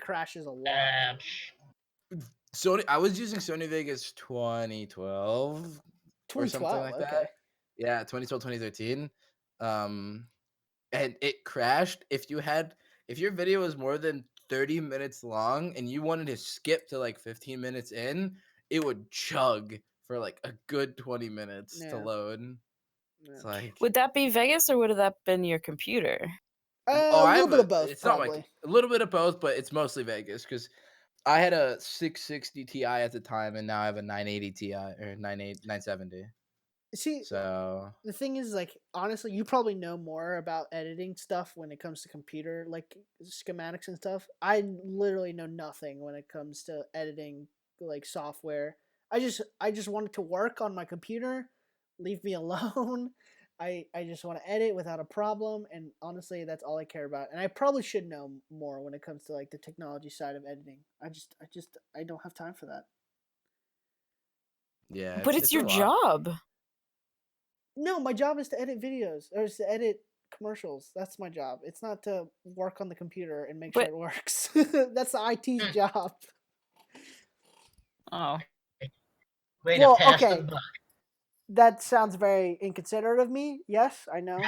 crashes a lot. Sony, I was using Sony Vegas 2012 or something like that. Yeah, 2012, 2013. And it crashed if your video was more than 30 minutes long and you wanted to skip to like 15 minutes in, it would chug for like a good 20 minutes to load. Yeah. It's like, would that be Vegas or would that have been your computer? A little bit of both. It's probably. not like a little bit of both, but it's mostly Vegas because I had a 660 Ti at the time, and now I have a 980 Ti or 970. See, so the thing is, like, honestly, you probably know more about editing stuff when it comes to computer, like schematics and stuff. I literally know nothing when it comes to editing, like software. I just want it to work on my computer. Leave me alone. I just want to edit without a problem, and honestly, that's all I care about. And I probably should know more when it comes to like the technology side of editing. I don't have time for that. yeah, But it's your job. No, my job is to edit videos or is to edit commercials. That's my job. It's not to work on the computer and make sure it works. That's the IT's job. Oh. Way to pass the buck. That sounds very inconsiderate of me. Yes, I know.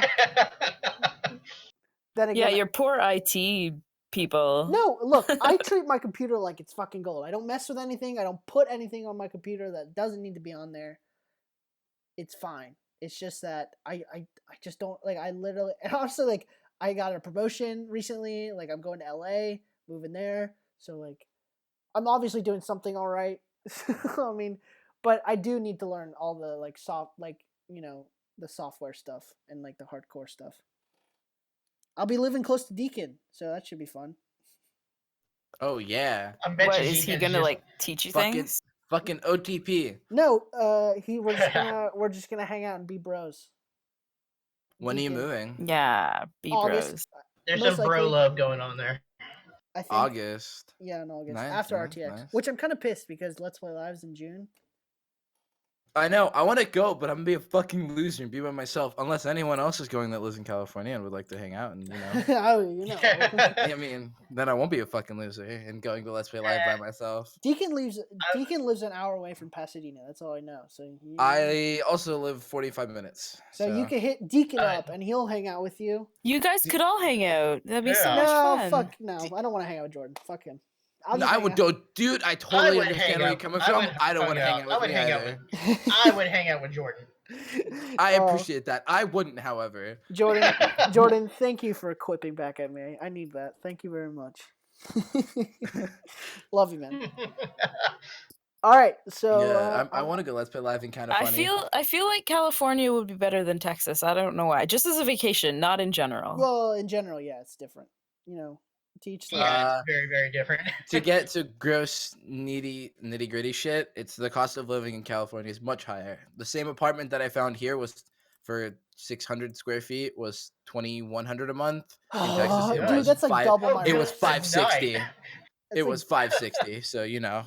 Then again, yeah, your poor IT people. No, look, I treat my computer like it's fucking gold. I don't mess with anything. I don't put anything on my computer that doesn't need to be on there. It's fine. It's just that I just don't like. I literally, and honestly, like, I got a promotion recently. Like, I'm going to LA, moving there. So like, I'm obviously doing something all right. I mean, but I do need to learn all the like the software stuff and like the hardcore stuff. I'll be living close to Deacon, so that should be fun. Oh yeah, I bet What you is he Deacon's gonna just like teach you fucking things? fucking OTP. No, we're just gonna hang out and be bros. When are you Deacon. moving? Yeah, be August, bros. there's most some bro likely. love going on there. I think. August. Yeah, in August Nice, after nice, RTX, nice. which I'm kind of pissed because Let's Play Live's in June. I know. I want to go, but I'm gonna be a fucking loser and be by myself. Unless anyone else is going that lives in California and would like to hang out, and Oh, you know. I mean, then I won't be a fucking loser and going to Let's Play Live by myself. Deacon lives an hour away from Pasadena. That's all I know. So I also live 45 minutes. so you can hit Deacon up and he'll hang out with you. You guys could all hang out. That'd be so Yeah. much No, fun. fuck no. I don't want to hang out with Jordan. Fuck him. No, I would go, dude. I totally understand where you're coming from. I don't want to hang out with me either. I would hang out with Jordan. I appreciate that. I wouldn't, however. Jordan, thank you for quipping back at me. I need that. Thank you very much. Love you, man. All right, so yeah, I want to go Let's Play Live and kind of funny. I feel like California would be better than Texas. I don't know why. Just as a vacation, not in general. Well, in general, yeah, it's different. You know, teach. Yeah, it's very, very different. To get to gross, nitty gritty shit, it's the cost of living in California is much higher. The same apartment that I found here was for 600 square feet was $2,100 a month. In Texas, it Dude, was that's like double my It was rent. $560. That's Was $560. So you know.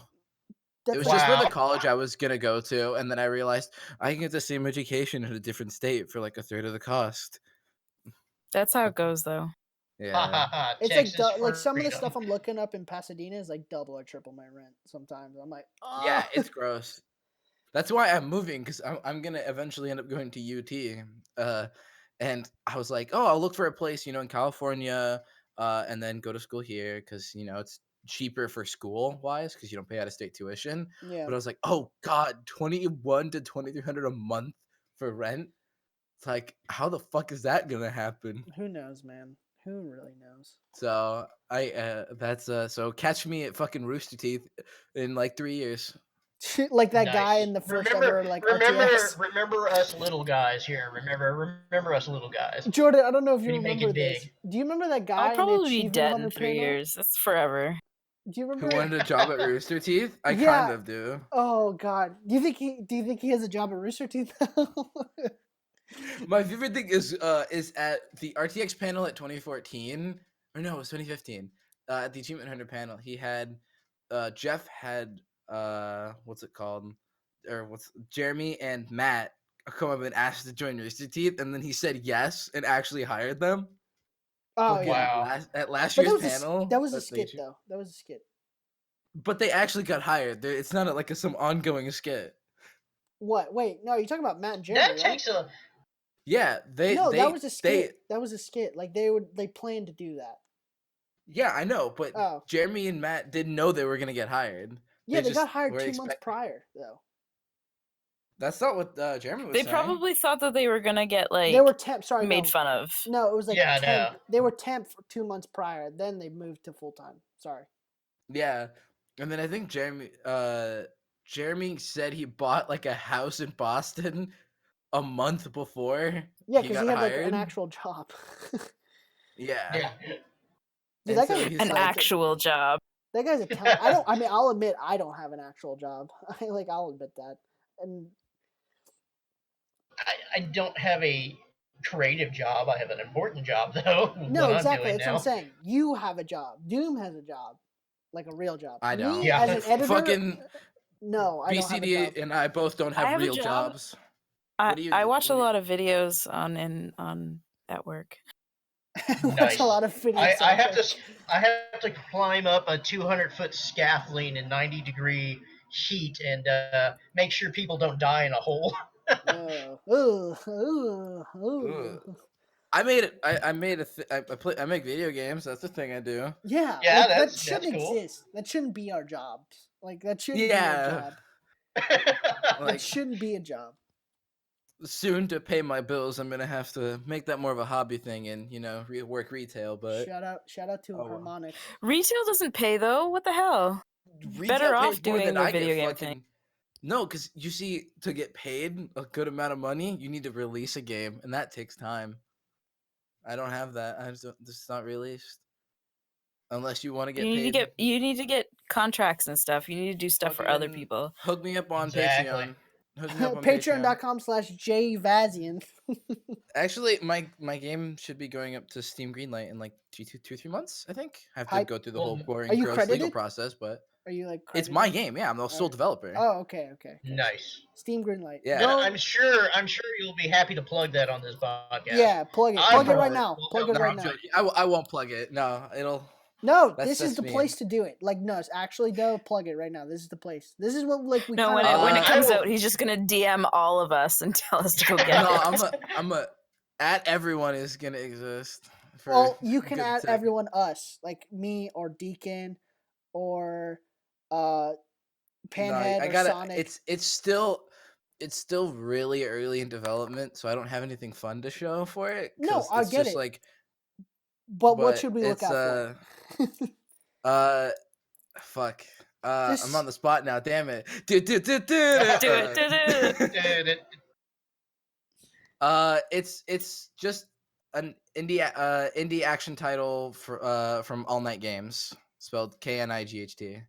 That's It was like- just for the college I was gonna go to, and then I realized I can get the same education in a different state for like a third of the cost. That's how it goes, though. Yeah, it's Texas like some of the freedom. stuff I'm looking up in Pasadena is like double or triple my rent. Sometimes I'm like, oh. yeah, it's gross. That's why I'm moving because I'm gonna eventually end up going to UT. And I was like, oh, I'll look for a place, in California, and then go to school here because it's cheaper for school wise because you don't pay out of state tuition. Yeah. But I was like, oh god, $2,100 to $2,300 a month for rent. It's like, how the fuck is that gonna happen? Who knows, man? Who really knows? So so catch me at fucking Rooster Teeth in like 3 years. Like that Nice. guy in the first remember, ever like remember, RTX. remember us little guys here. Remember us little guys. Jordan, I don't know if you We make remember it this. big. Do you remember that guy? I'll probably in the be Achievement dead Hunter in 3 panel? years. That's forever. Do you Who remember? wanted a job at Rooster Teeth? I Yeah. kind of do. Oh god, do you think he has a job at Rooster Teeth now? My favorite thing is at the RTX panel at 2014, or no, it was 2015. At the Achievement Hunter panel, he had Jeff had what's it called, Jeremy and Matt come up and asked to join Rooster Teeth, and then he said yes and actually hired them. Oh Fucking yeah. Wow. At last But year's panel, that was a at the skit Achievement- though. That was a skit. But they actually got hired. It's not like some ongoing skit. What? Wait, no, you're talking about Matt and Jeremy, That right? takes a. Yeah, that was a skit. That was a skit. Like they planned to do that. Yeah, I know, but Oh. Jeremy and Matt didn't know they were gonna get hired. Yeah, they just got hired were 2 months prior though. That's not what Jeremy was They saying. probably thought that they were gonna get like They were temp. Sorry, made no. fun of. No, it was like Yeah, I temp. know. They were temp for 2 months prior. Then they moved to full time. Sorry. Yeah, and then I think Jeremy said he bought like a house in Boston a month before. Yeah, he because got he had like hired. an actual job. Yeah. Yeah. Dude, And that so guy's he's An like- actual job. That guy's a talent. I'll admit I don't have an actual job. I'll admit that. And I don't have a creative job. I have an important job though. no, what exactly. I'm doing That's now. what I'm saying. You have a job. Doom has a job, like a real job. I don't. Me Yeah. as an editor. Fucking No, I don't have a BCD job. and I both don't I have have a real job. jobs. What do you I do? watch a What do you- lot of videos on at work. Watch Nice. a lot of videos. I have to climb up a 200-foot scaffolding in 90-degree heat and make sure people don't die in a hole. Ugh. Ugh. I made it. I made I make video games. That's the thing I do. Yeah, Yeah, like that that's shouldn't cool. exist. That shouldn't be our jobs. Like that shouldn't be a Yeah, job. That like shouldn't be a job. soon to pay my bills, I'm gonna have to make that more of a hobby thing and work retail. But Shout out to oh well. Harmonix. Retail doesn't pay though. What the hell? Retail Better pays off more doing than the I video get game thing. fucking. No, because you see, to get paid a good amount of money, you need to release a game, and that takes time. I don't have that. It's not released unless you want to get paid. You need to get contracts and stuff. You need to do stuff for other Fucking people. hook me up on Exactly. Patreon. Hook me up on Patreon. Patreon.com/jvazian. Actually, my game should be going up to Steam Greenlight in like 2 3 months. I think I have to Hype. go through the Well, whole Are boring, you gross legal credited? process, but Are you like it's credited? my game. Yeah, I'm the sole Alright. developer. Oh, okay. nice. Steam Greenlight. Yeah. And Go. I'm sure you'll be happy to plug that on this podcast. Yeah, plug it. I Plug it for right one now. will Plug help it No, right I'm now. joking. I won't plug it. No, it'll. No, That's this is the mean. place to do it. Like, no, it's actually dope. Plug it right now. This is the place. This is what like we. No, kinda when it like. comes I will- out, he's just gonna DM all of us and tell us to go get No, it. I'm a. At everyone is gonna exist. For Well, you can good add sake. everyone us, like me or Deacon or No, Panhead I or gotta. Sonic. It's still really early in development, so I don't have anything fun to show for it. No, 'Cause I it's get just it. like. But what But should we look it's out for? fuck. I'm Just on the spot now. Damn it. Do it, do it. Dude, It's just an indie action title from All Night Games, spelled KNIGHT.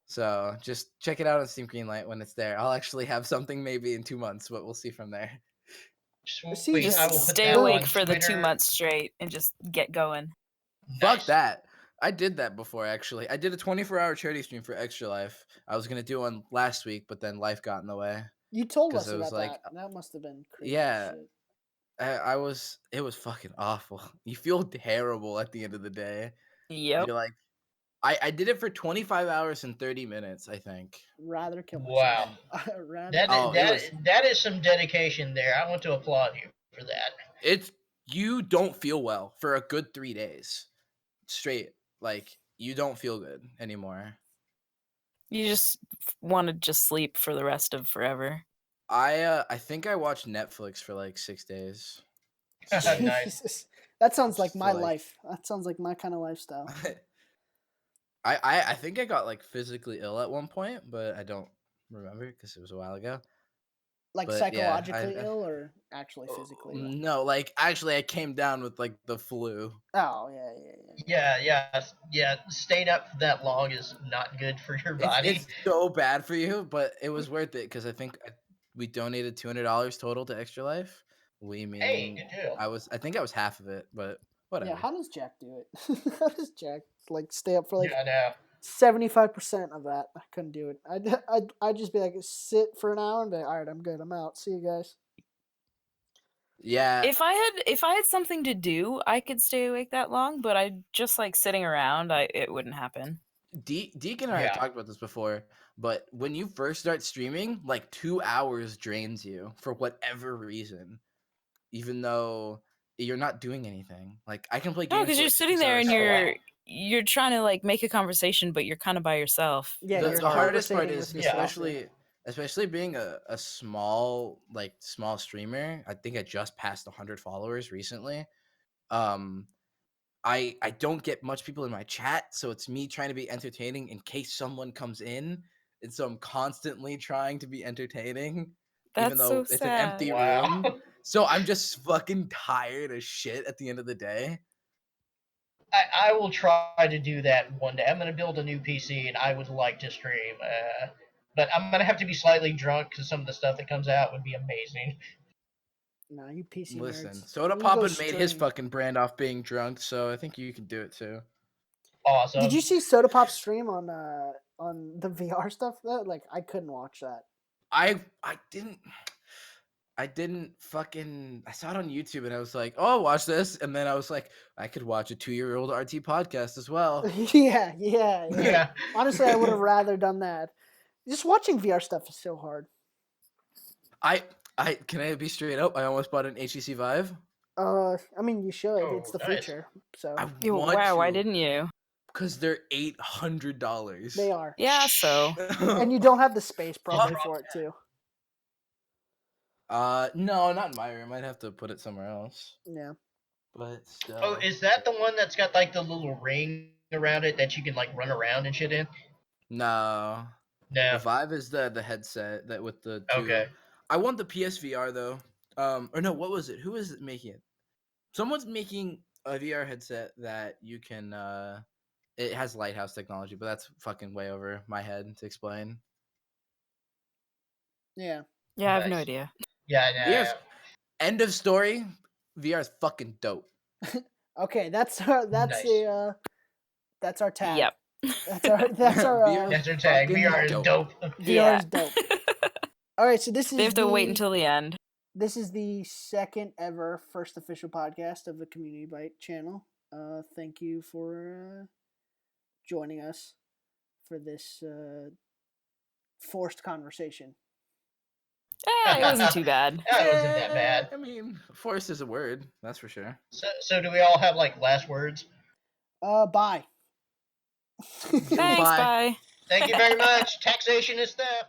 So just check it out on Steam Greenlight when it's there. I'll actually have something maybe in 2 months, but we'll see from there. sweet. I will Just put stay that awake on for the 2 Twitter. months straight and just get going. Fuck Nice. that. I did that before, actually. I did a 24-hour charity stream for Extra Life. I was gonna do one last week, but then life got in the way. you told 'Cause us it was about like- that. That must have been crazy. Yeah. Shit. It was fucking awful. You feel terrible at the end of the day. Yep. You're like, I did it for 25 hours and 30 minutes, I think. Rather kill Wow. myself. Rather. That is some dedication there. I want to applaud you for that. You don't feel well for a good 3 days straight. Like, you don't feel good anymore. You just want to just sleep for the rest of forever. I think I watched Netflix for like 6 days. Nice. Jesus. That sounds like Just to, my like- life. That sounds like my kind of lifestyle. I think I got like physically ill at one point, but I don't remember because it was a while ago. Like But, yeah, psychologically I- ill or actually physically ill? No, like actually I came down with like the flu. Oh, yeah. Yeah. Staying up that long is not good for your body. It's so bad for you, but it was worth it because I think we donated $200 total to Extra Life. We meaning Hey, good deal. I think I was half of it, but whatever. Yeah, how does Jack do it? How does Jack like stay up for like Yeah, I know. 75% of that? I couldn't do it. I'd just be like sit for an hour and be like, all right, I'm good, I'm out. See you guys. Yeah, If I had something to do, I could stay awake that long, but I just like sitting around, it wouldn't happen. Deacon and I have Yeah. talked about this before, but when you first start streaming, like 2 hours drains you for whatever reason, even though you're not doing anything. Like I can play games. No, because for, you're like, sitting 6 there hours and straight. you're trying to like make a conversation, but you're kind of by yourself. Yeah, the, you're the hardest part conversating is with yourself, especially being a small streamer. I think I just passed 100 followers recently. I don't get much people in my chat, so it's me trying to be entertaining in case someone comes in, and so I'm constantly trying to be entertaining, even That's though so it's an sad. empty Wow. room. So I'm just fucking tired as shit at the end of the day. I will try to do that one day. I'm going to build a new PC, and I would like to stream. But I'm going to have to be slightly drunk because some of the stuff that comes out would be amazing. Nah, you PC Listen, nerds. Soda You go Poppin made his stream. fucking brand off being drunk, so I think you can do it too. Awesome. Did you see Soda Pop stream on the VR stuff? That like I couldn't watch that. I didn't fucking. I saw it on YouTube and I was like, "Oh, watch this," and then I was like, "I could watch a 2-year-old RT podcast as well." yeah. Yeah. Honestly, I would have rather done that. Just watching VR stuff is so hard. I can I be straight up? I almost bought an HTC Vive. I mean, you should. Oh, It's the nice. future. So I Yo, want wow, why to, didn't you? because they're $800. they are, Yeah, so and you don't have the space probably for it too. No, not in my room. I'd have to put it somewhere else. Yeah. But still. Oh, is that the one that's got like the little ring around it that you can like run around and shit in? No. No. The Vive is the headset that with the two. Okay. I want the PSVR though. Or no, what was it? Who is it making it? Someone's making a VR headset that you can. It has lighthouse technology, but that's fucking way over my head to explain. Yeah. yeah, I have no Nice. idea. Yeah, VR's end of story. VR is fucking dope. Okay, that's Nice. our tag. Yep. That's our VR That's our tag. fucking VR is dope. VR Yeah. is dope. All right, so this is They have to wait until the end. This is the second ever first official podcast of the Community Bite channel. Thank you for joining us for this forced conversation. It wasn't too bad. That wasn't that bad. I mean, force is a word, that's for sure. So do we all have like last words? Bye. Thanks, bye. Thank you very much. Taxation is theft.